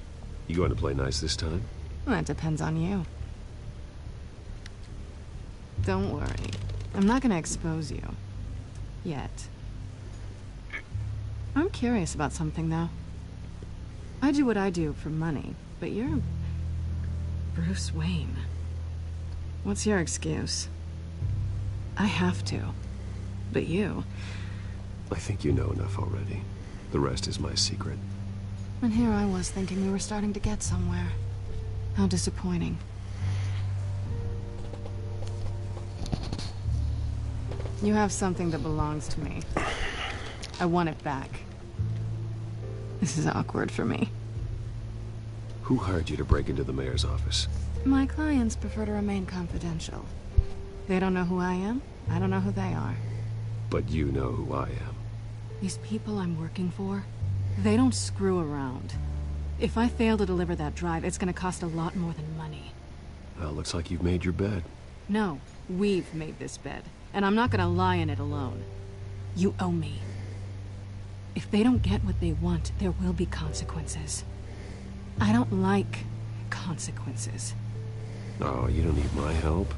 You going to play nice this time? That depends on you. Don't worry. I'm not gonna expose you. Yet. I'm curious about something, though. I do what I do for money, but you're Bruce Wayne. What's your excuse? I have to. But you... I think you know enough already. The rest is my secret. And here I was thinking we were starting to get somewhere. How disappointing. You have something that belongs to me. I want it back. This is awkward for me. Who hired you to break into the mayor's office? My clients prefer to remain confidential. They don't know who I am. I don't know who they are. But you know who I am. These people I'm working for, they don't screw around. If I fail to deliver that drive, it's gonna cost a lot more than money. Well, looks like you've made your bed. No, we've made this bed. And I'm not gonna lie in it alone. You owe me. If they don't get what they want, there will be consequences. I don't like consequences. Oh, you don't need my help.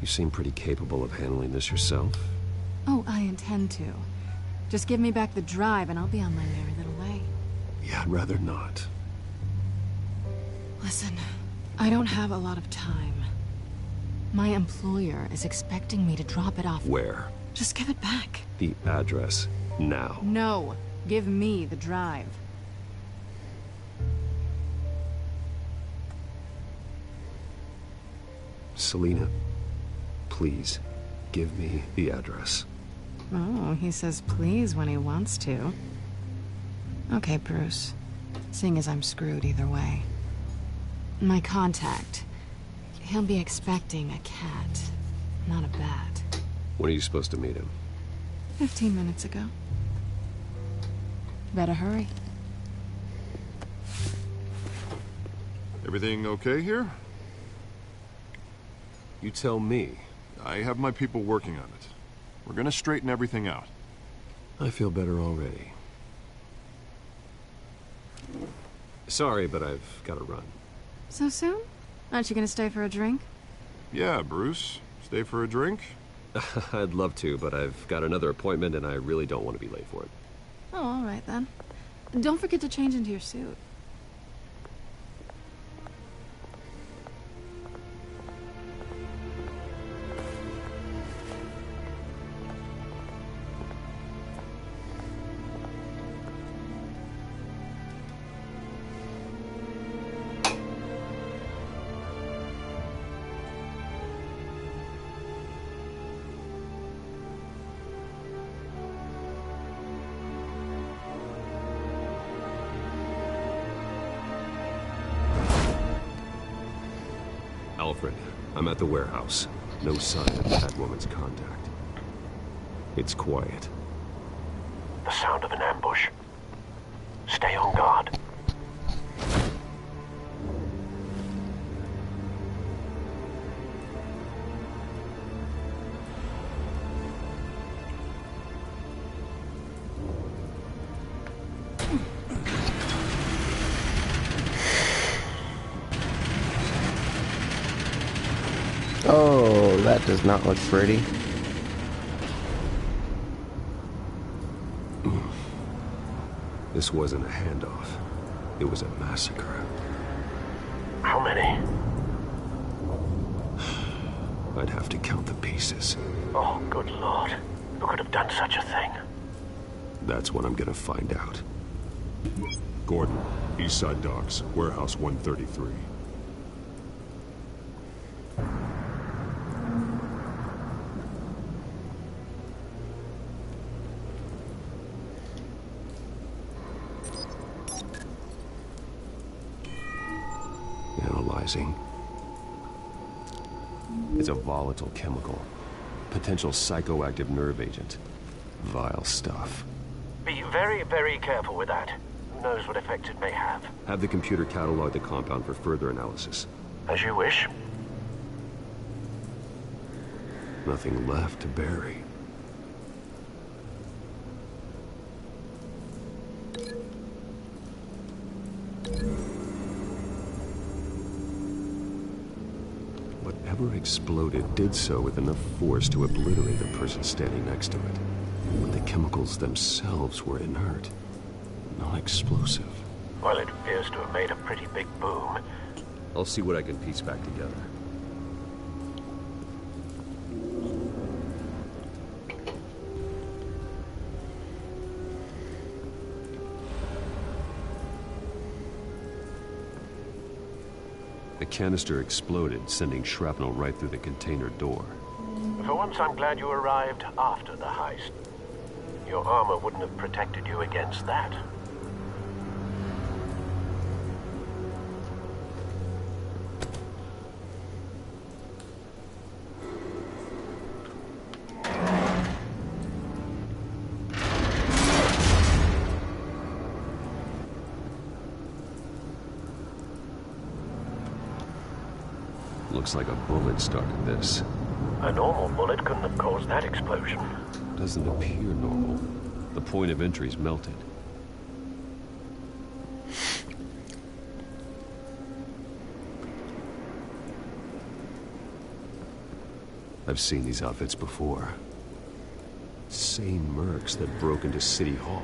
You seem pretty capable of handling this yourself. Oh, I intend to. Just give me back the drive and I'll be on my merry little way. Yeah, I'd rather not. Listen, I don't have a lot of time. My employer is expecting me to drop it off. Where? Just give it back. The address, now. No, give me the drive. Selina, please, give me the address. Oh, he says please when he wants to. Okay, Bruce. Seeing as I'm screwed either way. My contact. He'll be expecting a cat, not a bat. When are you supposed to meet him? 15 minutes ago. Better hurry. Everything okay here? You tell me. I have my people working on it. We're gonna straighten everything out. I feel better already. Sorry, but I've got to run. So soon? Aren't you gonna stay for a drink? Yeah, Bruce. Stay for a drink? I'd love to, but I've got another appointment and I really don't want to be late for it. Oh, all right then. Don't forget to change into your suit. Alfred, I'm at the warehouse. No sign of that woman's contact. It's quiet. The sound of an ambush. Stay on guard. Oh, that does not look pretty. This wasn't a handoff. It was a massacre. How many? I'd have to count the pieces. Oh, good Lord. Who could have done such a thing? That's what I'm gonna find out. Gordon, Eastside Docks, Warehouse 133. Analyzing. It's a volatile chemical. Potential psychoactive nerve agent. Vile stuff. Be very, very careful with that. Who knows what effect it may have. Have the computer catalog the compound for further analysis. As you wish. Nothing left to bury. Whatever exploded did so with enough force to obliterate the person standing next to it. But the chemicals themselves were inert, not explosive. Well, it appears to have made a pretty big boom. I'll see what I can piece back together. The canister exploded, sending shrapnel right through the container door. For once, I'm glad you arrived after the heist. Your armor wouldn't have protected you against that. Looks like a bullet started this. A normal bullet couldn't have caused that explosion. Doesn't appear normal. The point of entry's melted. I've seen these outfits before. Same mercs that broke into City Hall.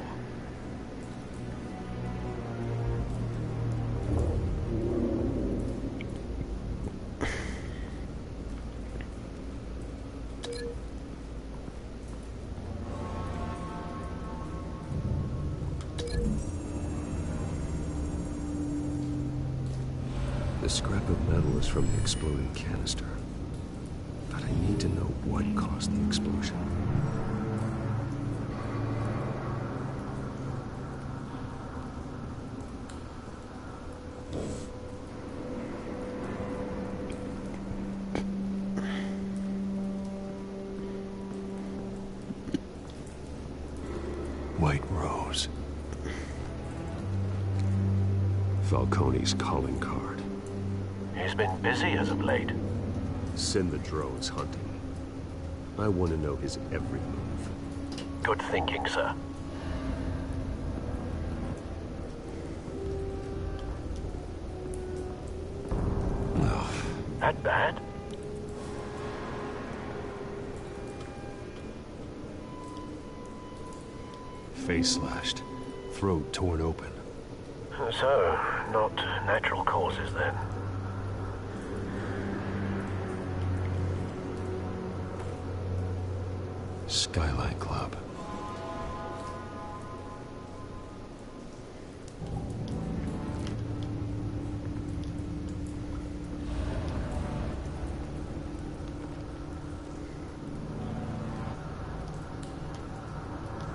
The scrap of metal is from the exploding canister. But I need to know what caused the explosion. White Rose. Falcone's calling card. He's been busy as of late. Send the drones hunting. I want to know his every move. Good thinking, sir. That bad? Face slashed, throat torn open. So, not natural causes then. Skyline Club.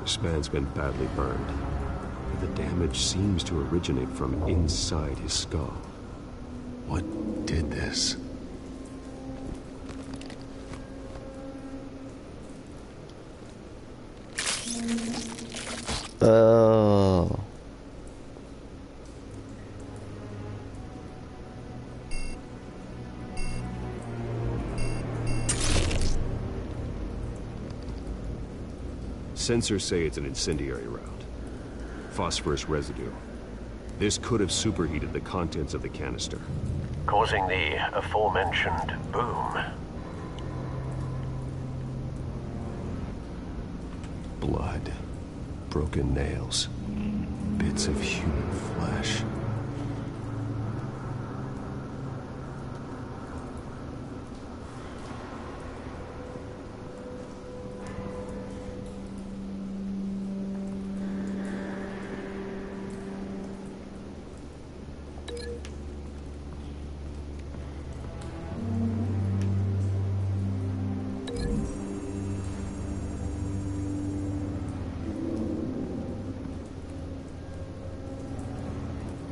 This man's been badly burned. The damage seems to originate from inside his skull. What did this? Oh. Sensors say it's an incendiary round. Phosphorus residue. This could have superheated the contents of the canister, causing the aforementioned boom. Blood. Broken nails. Bits of human flesh.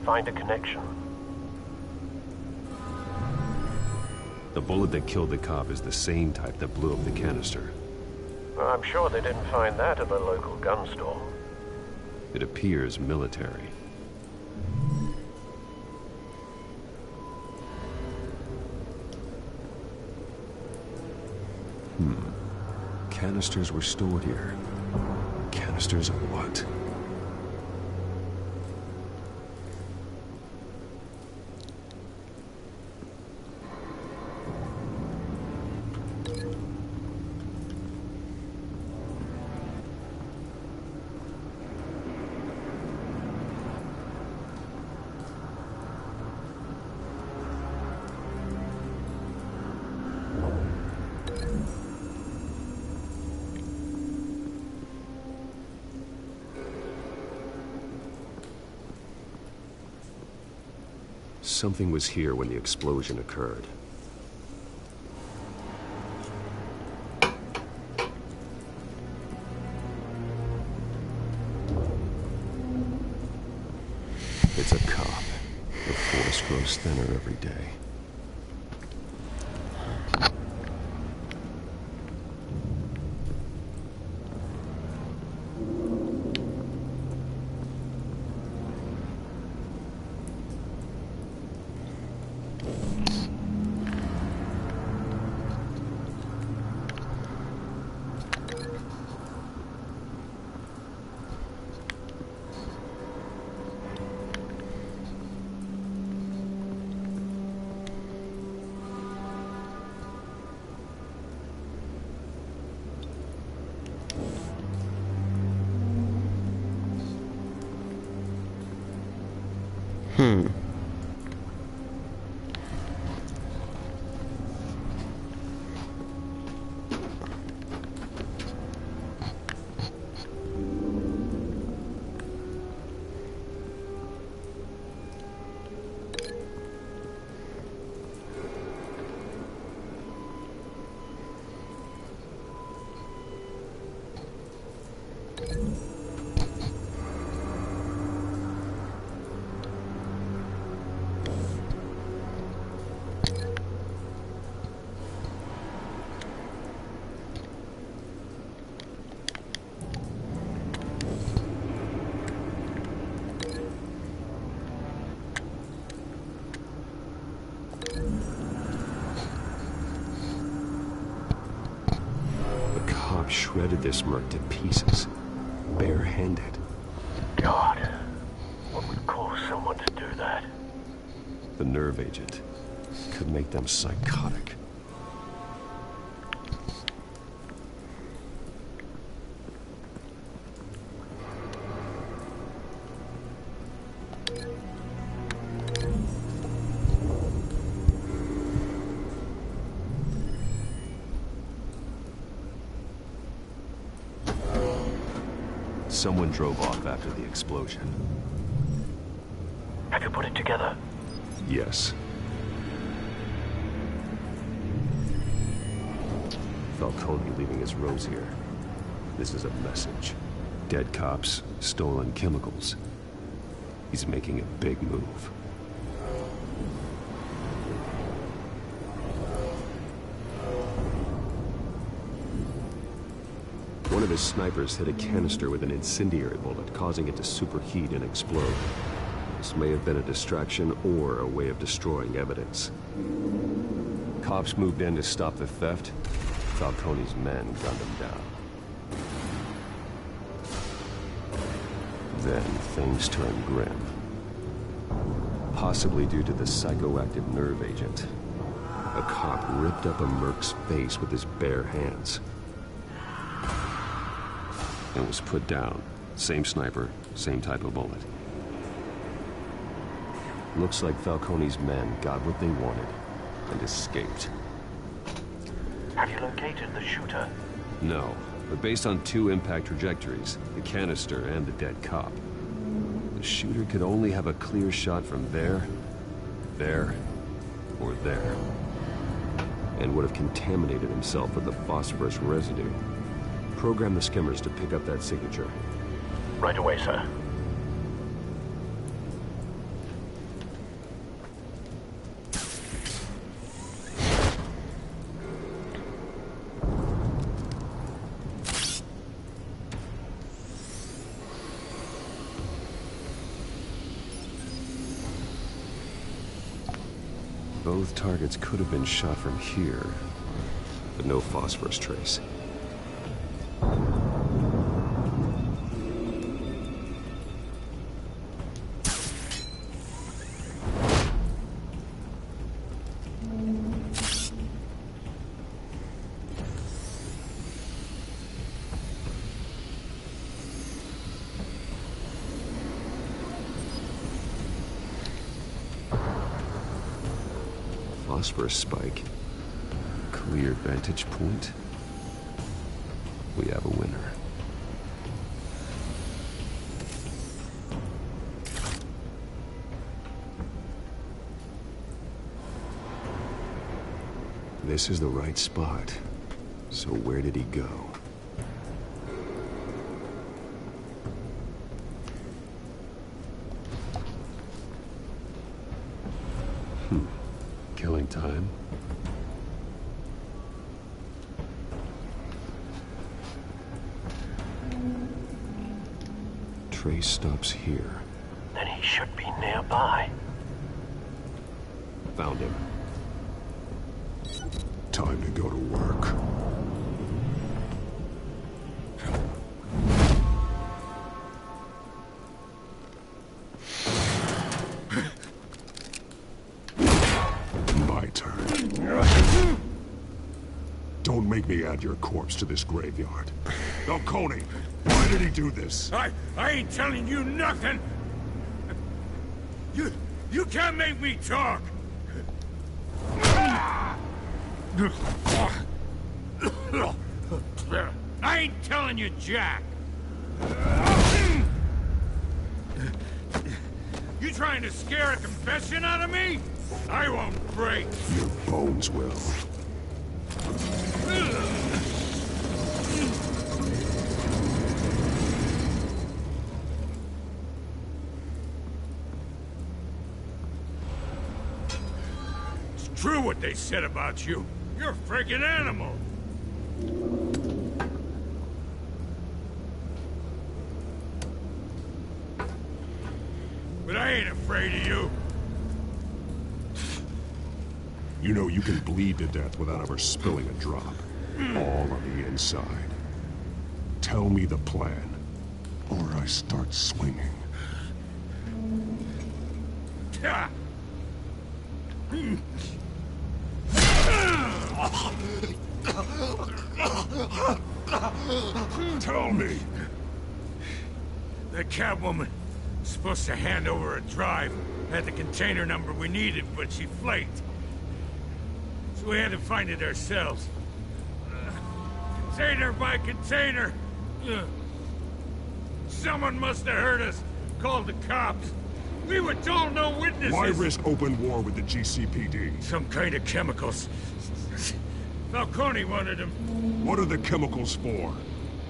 Find a connection. The bullet that killed the cop is the same type that blew up the canister. Well, I'm sure they didn't find that at the local gun store. It appears military. Canisters were stored here. Canisters of what? Something was here when the explosion occurred. It's a cop. The force grows thinner every day. Shredded this merc to pieces, barehanded. God, what would cause someone to do that? The nerve agent could make them psychotic. Someone drove off after the explosion. Have you put it together? Yes. Falcone leaving his rose here. This is a message. Dead cops, stolen chemicals. He's making a big move. One of his snipers hit a canister with an incendiary bullet, causing it to superheat and explode. This may have been a distraction or a way of destroying evidence. Cops moved in to stop the theft. Falcone's men gunned him down. Then things turned grim. Possibly due to the psychoactive nerve agent. A cop ripped up a merc's face with his bare hands. And was put down. Same sniper, same type of bullet. Looks like Falcone's men got what they wanted and escaped. Have you located the shooter? No, but based on two impact trajectories, the canister and the dead cop, the shooter could only have a clear shot from there, or there, and would have contaminated himself with the phosphorus residue. Program the skimmers to pick up that signature. Right away, sir. Both targets could have been shot from here, but no phosphorus trace. Phosphorus spike. Clear vantage point. We have a winner. This is the right spot. So where did he go? Killing time. Trace stops here. Then he should be nearby. Found him. Time to go to work. My turn. Don't make me add your corpse to this graveyard. Falcone, why did he do this? I ain't telling you nothing! You can't make me talk! I ain't telling you jack! You trying to scare a confession out of me? I won't break! Your bones will. true what they said about you. You're a freaking animal. But I ain't afraid of you. You know you can bleed to death without ever spilling a drop. All on the inside. Tell me the plan, or I start swinging. Tell me. The Catwoman was supposed to hand over a drive. Had the container number we needed, but she flaked. So we had to find it ourselves. Container by container. Someone must have heard us. Called the cops. We were told no witnesses. Why risk open war with the GCPD? Some kind of chemicals. Falcone wanted them. What are the chemicals for?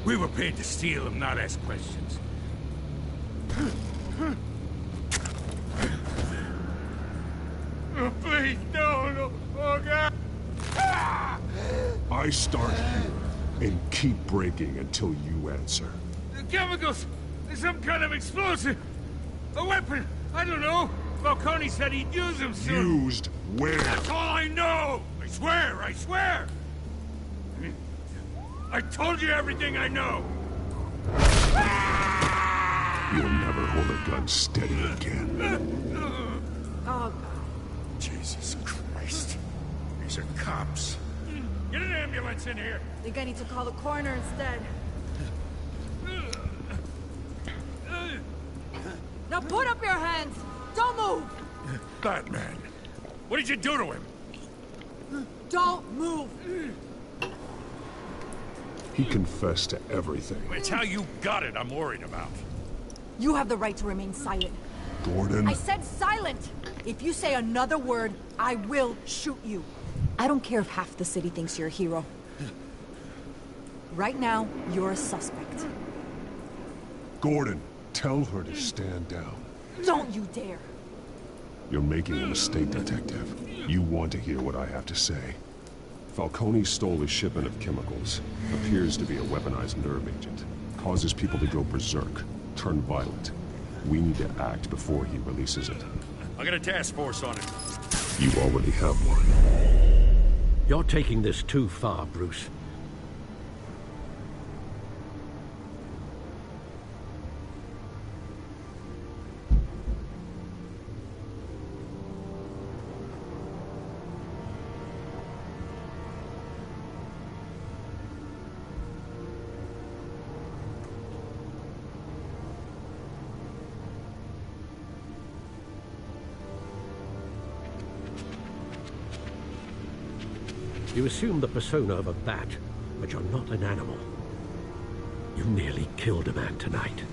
We were paid to steal them, not ask questions. Oh, please, no. Oh, God. I start here and keep breaking until you answer. The chemicals! There's some kind of explosive! A weapon! I don't know! Falcone said he'd use them soon! Used where? That's all I know! I swear! I told you everything I know! You'll never hold a gun steady again. Oh, Jesus Christ. These are cops. Get an ambulance in here! I think I need to call the coroner instead. Now put up your hands! Don't move! Batman, what did you do to him? Don't move! He confessed to everything. It's how you got it I'm worried about. You have the right to remain silent. Gordon? I said silent! If you say another word, I will shoot you. I don't care if half the city thinks you're a hero. Right now, you're a suspect. Gordon, tell her to stand down. Don't you dare! You're making a mistake, Detective. You want to hear what I have to say. Falcone stole a shipment of chemicals. Appears to be a weaponized nerve agent. Causes people to go berserk, turn violent. We need to act before he releases it. I got a task force on it. You already have one. You're taking this too far, Bruce. You assume the persona of a bat, but you're not an animal. You nearly killed a man tonight.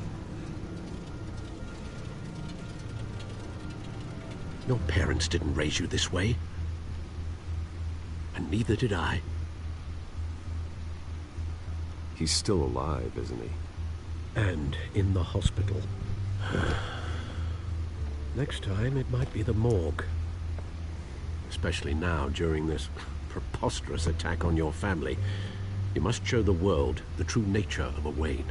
Your parents didn't raise you this way. And neither did I. He's still alive, isn't he? And in the hospital. Next time, it might be the morgue. Especially now, during this preposterous attack on your family. You must show the world the true nature of a Wayne.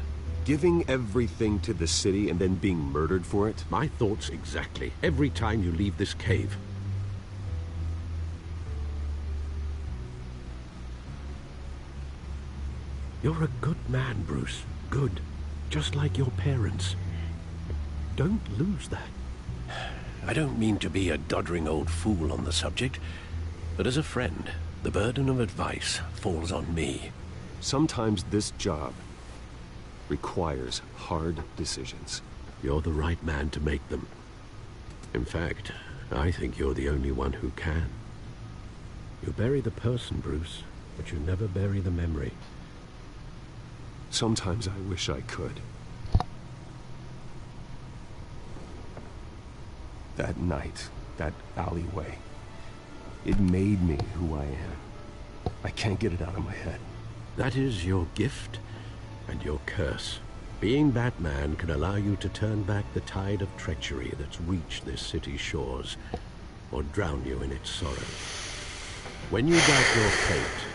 Giving everything to the city and then being murdered for it? My thoughts exactly. Every time you leave this cave. You're a good man, Bruce. Good. Just like your parents. Don't lose that. I don't mean to be a doddering old fool on the subject, but as a friend, the burden of advice falls on me. Sometimes this job requires hard decisions. You're the right man to make them. In fact, I think you're the only one who can. You bury the person, Bruce, but you never bury the memory. Sometimes I wish I could. That night, that alleyway, it made me who I am. I can't get it out of my head. That is your gift and your curse. Being Batman can allow you to turn back the tide of treachery that's reached this city's shores, or drown you in its sorrow. When you doubt your fate,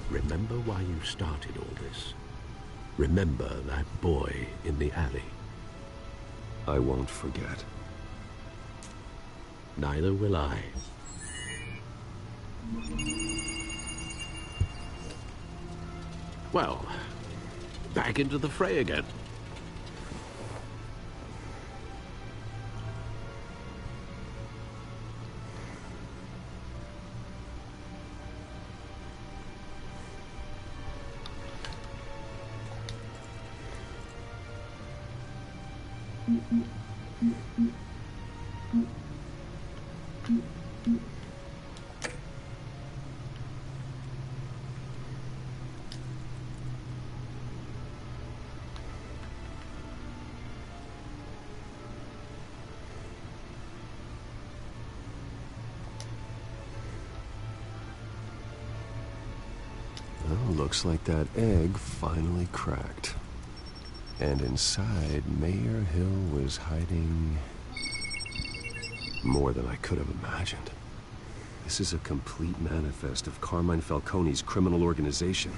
remember why you started all this. Remember that boy in the alley. I won't forget. Neither will I. Well, back into the fray again. Well, looks like that egg finally cracked. And inside, Mayor Hill was hiding more than I could have imagined. This is a complete manifest of Carmine Falcone's criminal organization.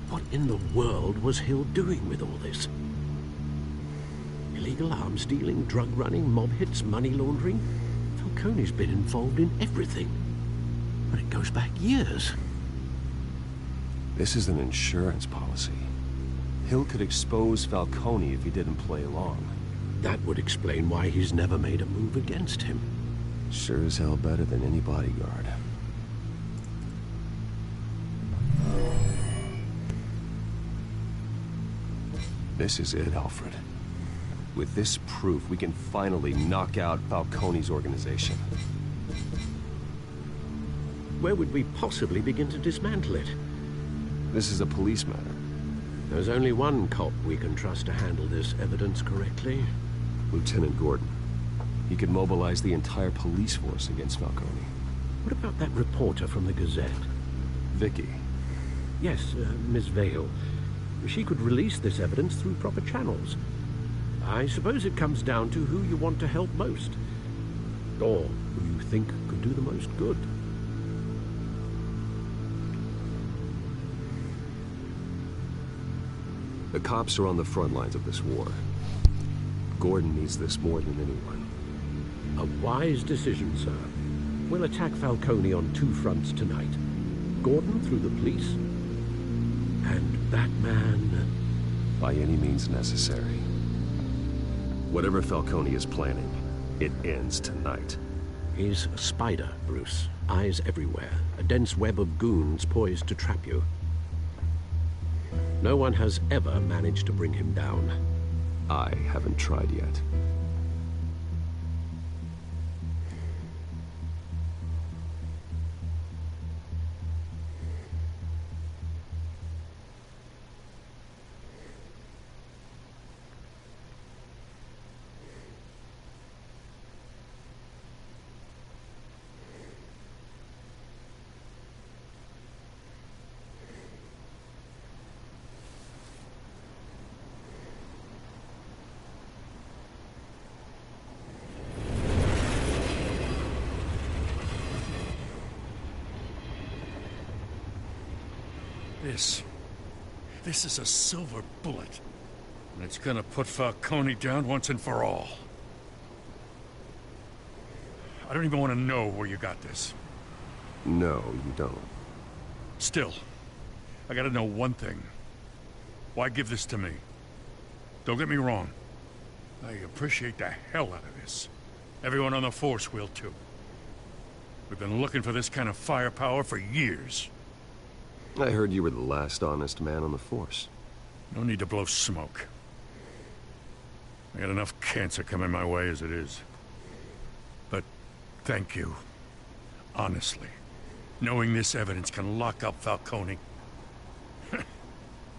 What in the world was Hill doing with all this? Illegal arms dealing, drug running, mob hits, money laundering? Falcone's been involved in everything. But it goes back years. This is an insurance policy. Hill could expose Falcone if he didn't play along. That would explain why he's never made a move against him. Sure as hell better than any bodyguard. This is it, Alfred. With this proof, we can finally knock out Falcone's organization. Where would we possibly begin to dismantle it? This is a police matter. There's only one cop we can trust to handle this evidence correctly. Lieutenant Gordon. He could mobilize the entire police force against Falcone. What about that reporter from the Gazette? Vicky. Yes, Miss Vale. She could release this evidence through proper channels. I suppose it comes down to who you want to help most. Or who you think could do the most good. The cops are on the front lines of this war. Gordon needs this more than anyone. A wise decision, sir. We'll attack Falcone on two fronts tonight. Gordon through the police, and that man... by any means necessary. Whatever Falcone is planning, it ends tonight. He's a spider, Bruce. Eyes everywhere. A dense web of goons poised to trap you. No one has ever managed to bring him down. I haven't tried yet. This is a silver bullet. And it's gonna put Falcone down once and for all. I don't even want to know where you got this. No, you don't. Still, I gotta know one thing. Why give this to me? Don't get me wrong. I appreciate the hell out of this. Everyone on the force will too. We've been looking for this kind of firepower for years. I heard you were the last honest man on the force. No need to blow smoke. I got enough cancer coming my way as it is. But thank you. Honestly. Knowing this evidence can lock up Falcone.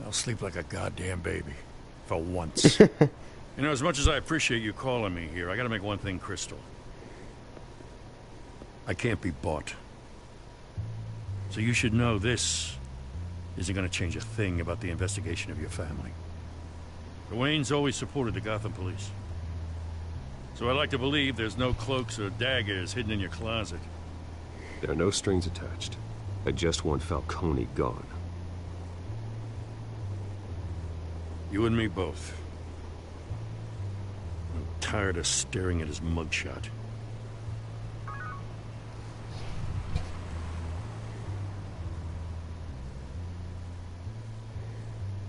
I'll sleep like a goddamn baby. For once. You know, as much as I appreciate you calling me here, I gotta make one thing crystal. I can't be bought. So you should know this isn't gonna change a thing about the investigation of your family. The Waynes always supported the Gotham police. So I like to believe there's no cloaks or daggers hidden in your closet. There are no strings attached. I just want Falcone gone. You and me both. I'm tired of staring at his mugshot.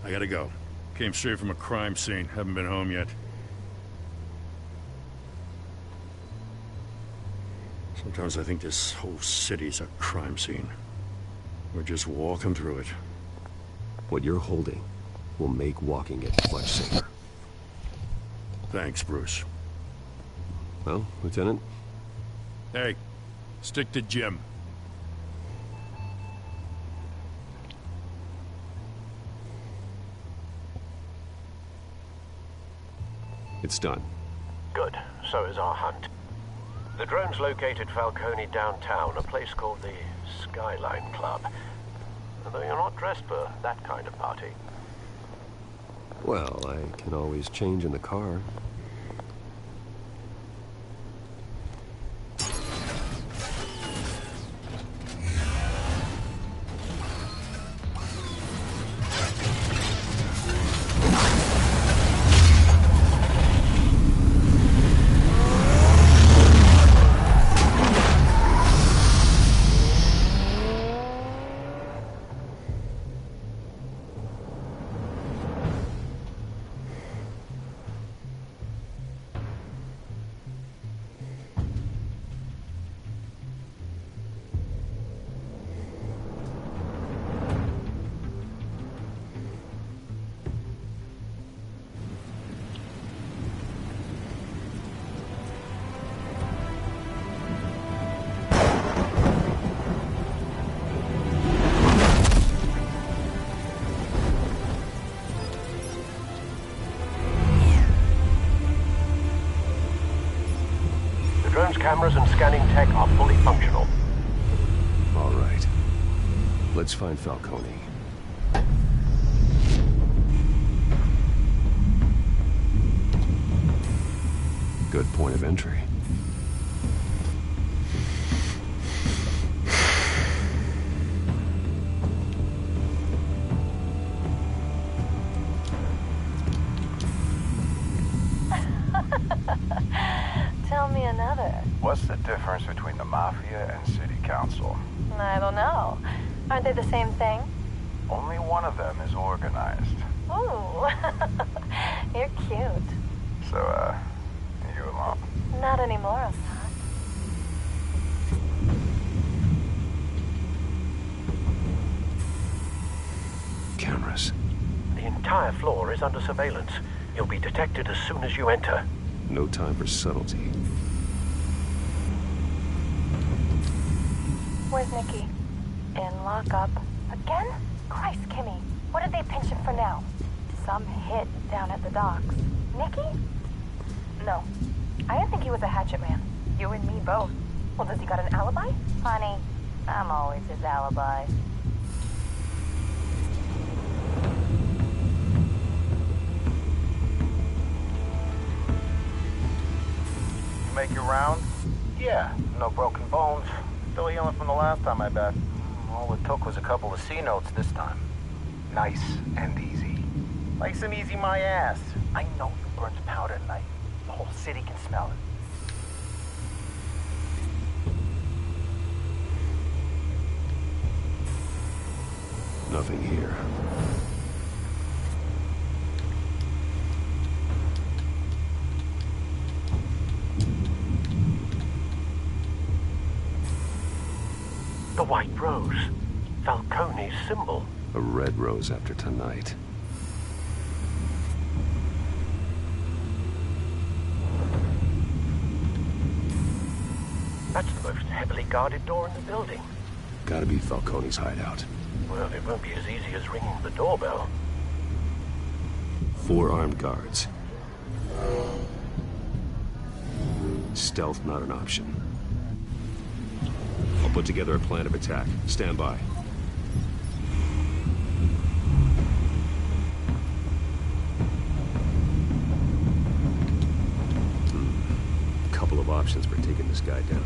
I gotta go. Came straight from a crime scene. Haven't been home yet. Sometimes I think this whole city's a crime scene. We're just walking through it. What you're holding will make walking it much safer. Thanks, Bruce. Well, Lieutenant? Hey, stick to Jim. It's done. Good. So is our hunt. The drones located Falcone downtown, a place called the Skyline Club. Although you're not dressed for that kind of party. Well, I can always change in the car. Cameras and scanning tech are fully functional. All right. Let's find Falcone. Good point of entry. Tell me another. What's the difference between the Mafia and City Council? I don't know. Aren't they the same thing? Only one of them is organized. Ooh. You're cute. So, you alone? Not anymore, Assad. Cameras. The entire floor is under surveillance. You'll be detected as soon as you enter. No time for subtlety. Where's Nikki? In lockup. Again? Christ, Kimmy. What did they pinch him for now? Some hit down at the docks. Nikki? No. I didn't think he was a hatchet man. You and me both. Well, does he got an alibi? Honey, I'm always his alibi. You make your round? Yeah, no broken bones. Still healing from the last time, I bet. All it took was a couple of C notes this time. Nice and easy. Nice and easy my ass. I know you burned powder at night. The whole city can smell it. Nothing here. The white rose. Falcone's symbol. A red rose after tonight. That's the most heavily guarded door in the building. Gotta be Falcone's hideout. Well, it won't be as easy as ringing the doorbell. 4 armed guards. Stealth not an option. I'll put together a plan of attack. Stand by. Couple of options for taking this guy down.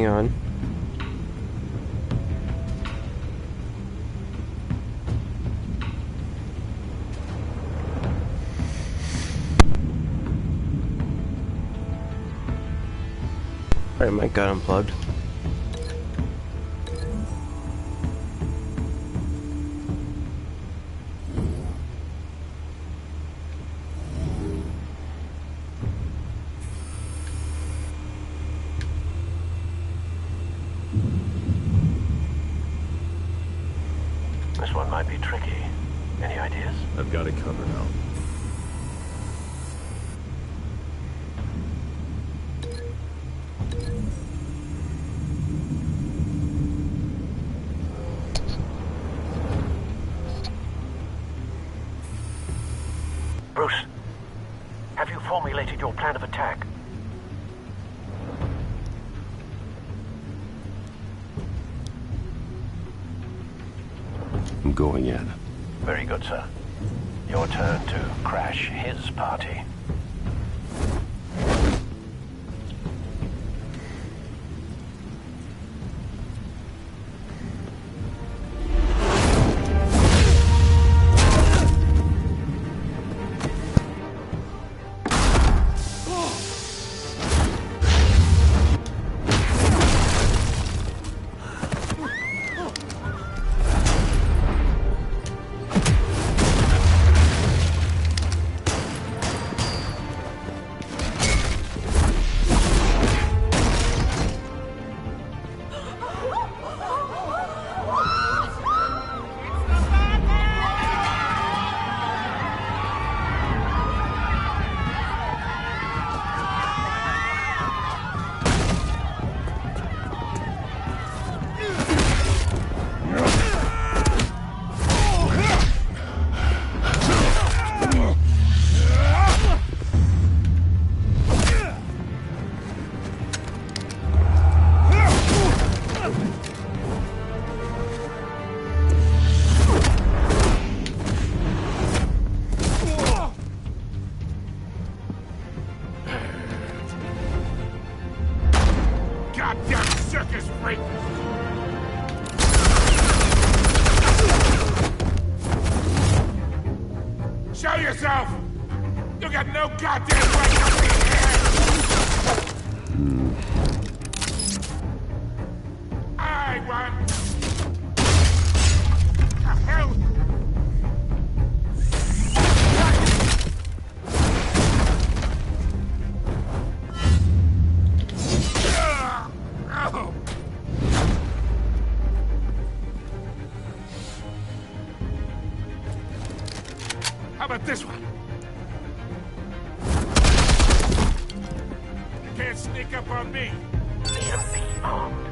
hang on. Alright, mic got unplugged. This one might be tricky. Any ideas? I've got it covered, Al. Bruce, have you formulated your plan of attack? I'm going in. Very good, sir. Your turn to crash his party. Goddamn circus freak! Show yourself! You got no goddamn right to be here! I want... The hell? Oh. How about this one? You can't sneak up on me. EMP armed.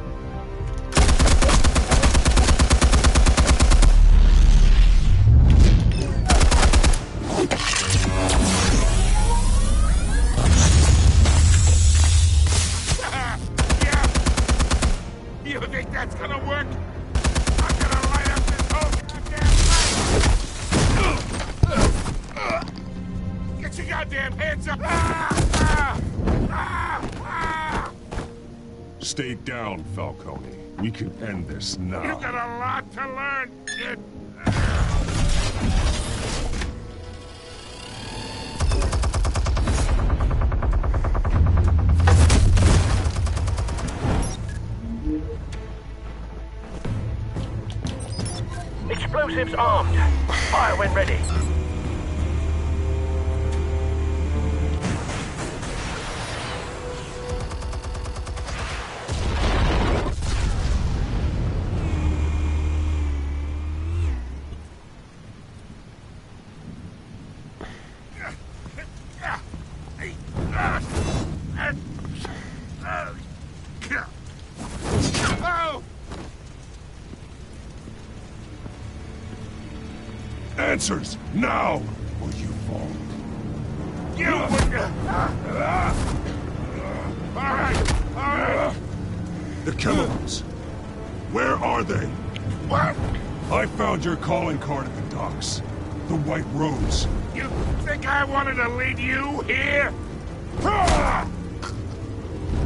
You think that's gonna work? I'm gonna light up this whole goddamn place! Get your goddamn hands up! Stay down, Falcone. We can end this now. You got a lot to learn, kid! Explosives armed. Fire when ready. Oh! Answers, now, or you fall. You would... All right. The chemicals. Where are they? What? I found your calling card at the docks. The White Rose. You think I wanted to lead you here?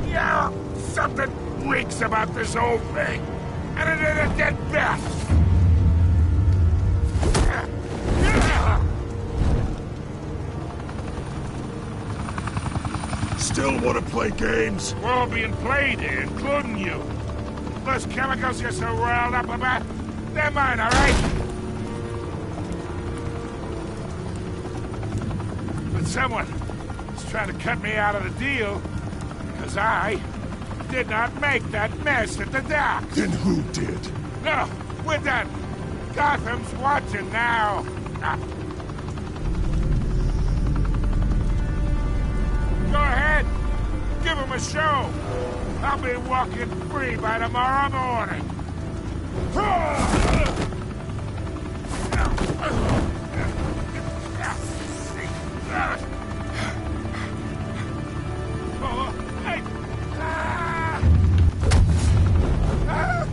Yeah, something reeks about this whole thing. And it ain't a dead bat. Still want to play games? We're all being played here, including you. Those chemicals you're so riled up about, they're mine, all right? But someone is trying to cut me out of the deal because I did not make that mess at the dock. Then who did? No, we're done. Gotham's watching now. Go ahead. Give him a show. I'll be walking free by tomorrow morning.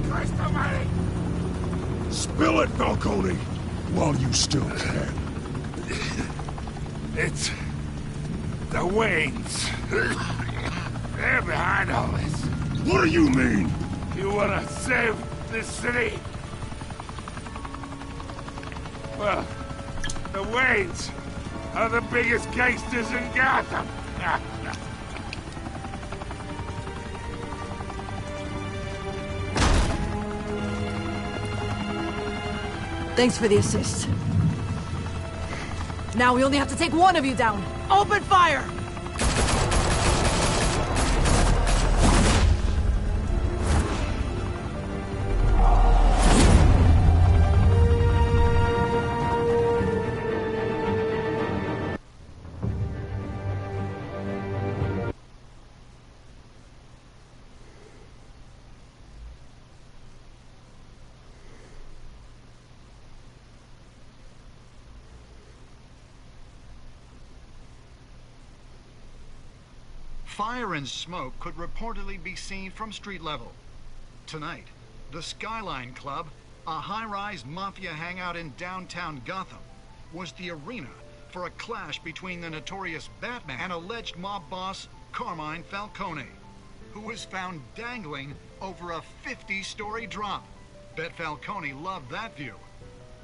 Christ almighty! Spill it, Falcone, while you still can. It's the Waynes. They're behind all this. What do you mean? You wanna save this city? Well, the Waynes are the biggest gangsters in Gotham. Thanks for the assist. Now we only have to take one of you down. Open fire! Fire and smoke could reportedly be seen from street level. Tonight, the Skyline Club, a high-rise mafia hangout in downtown Gotham, was the arena for a clash between the notorious Batman and alleged mob boss Carmine Falcone, who was found dangling over a 50-story drop. Bet Falcone loved that view.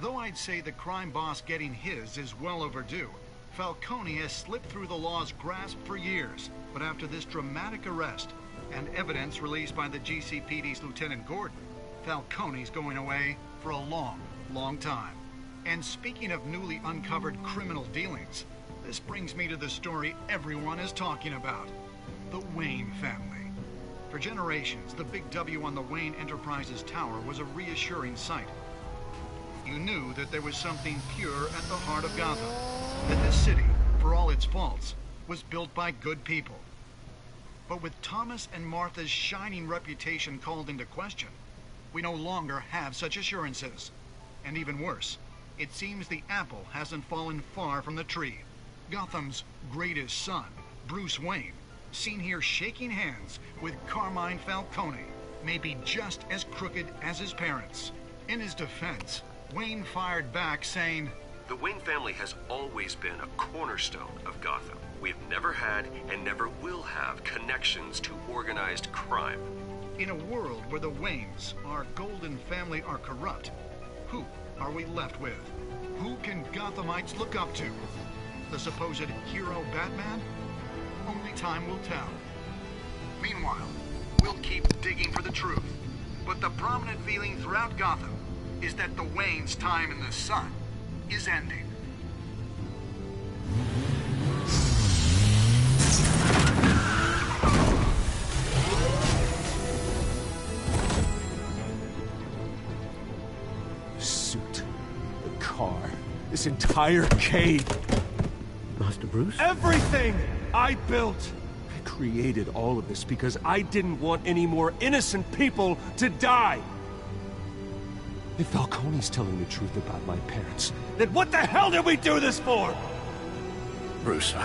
Though I'd say the crime boss getting his is well overdue, Falcone has slipped through the law's grasp for years. But after this dramatic arrest and evidence released by the GCPD's Lieutenant Gordon, Falcone's going away for a long, long time. And speaking of newly uncovered criminal dealings, this brings me to the story everyone is talking about: the Wayne family. For generations, the big W on the Wayne Enterprises tower was a reassuring sight. You knew that there was something pure at the heart of Gotham, that this city, for all its faults, was built by good people. But with Thomas and Martha's shining reputation called into question, we no longer have such assurances. And even worse, it seems the apple hasn't fallen far from the tree. Gotham's greatest son, Bruce Wayne, seen here shaking hands with Carmine Falcone, may be just as crooked as his parents. In his defense, Wayne fired back saying, "The Wayne family has always been a cornerstone of Gotham. We've never had and never will have connections to organized crime." In a world where the Waynes, our golden family, are corrupt, who are we left with? Who can Gothamites look up to? The supposed hero Batman? Only time will tell. Meanwhile, we'll keep digging for the truth. But the prominent feeling throughout Gotham is that the Waynes' time in the sun is ending. Suit, the car, this entire cave. Master Bruce? Everything I built. I created all of this because I didn't want any more innocent people to die. If Falcone's telling the truth about my parents, then what the hell did we do this for? Bruce,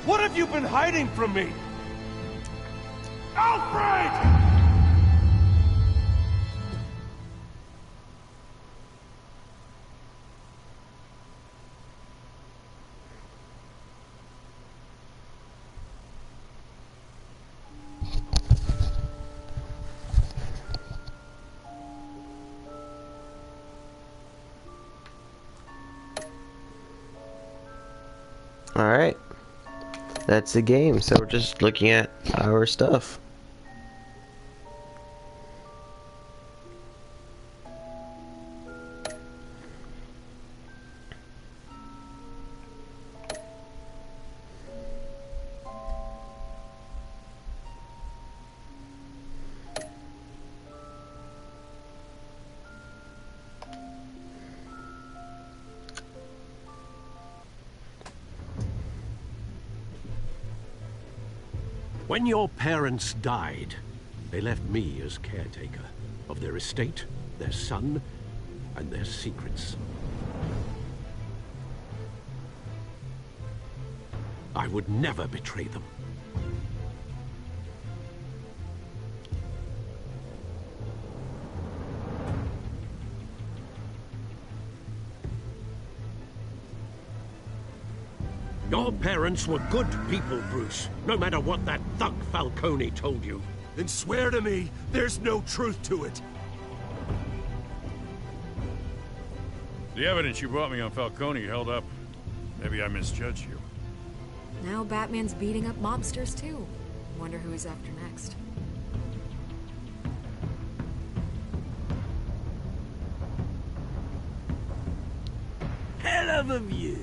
What have you been hiding from me? Alfred! Alright. That's the game, so we're just looking at our stuff. When your parents died, they left me as caretaker of their estate, their son, and their secrets. I would never betray them. Your parents were good people, Bruce, no matter what that thug Falcone told you. Then swear to me there's no truth to it. The evidence you brought me on Falcone held up. Maybe I misjudged you. Now Batman's beating up mobsters, too. Wonder who he's after next. Hell of a view.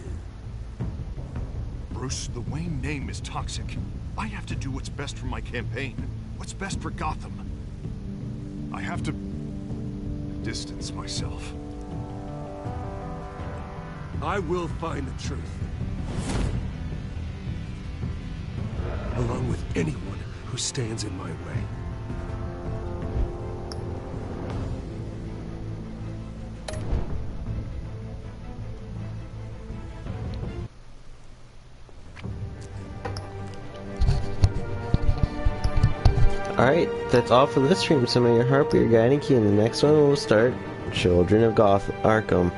Bruce, the Wayne name is toxic. I have to do what's best for my campaign. What's best for Gotham. I have to distance myself. I will find the truth. Along with anyone who stands in my way. Alright, that's all for this stream. So may your heart be your guiding key. In the next one, we'll start Children of Arkham.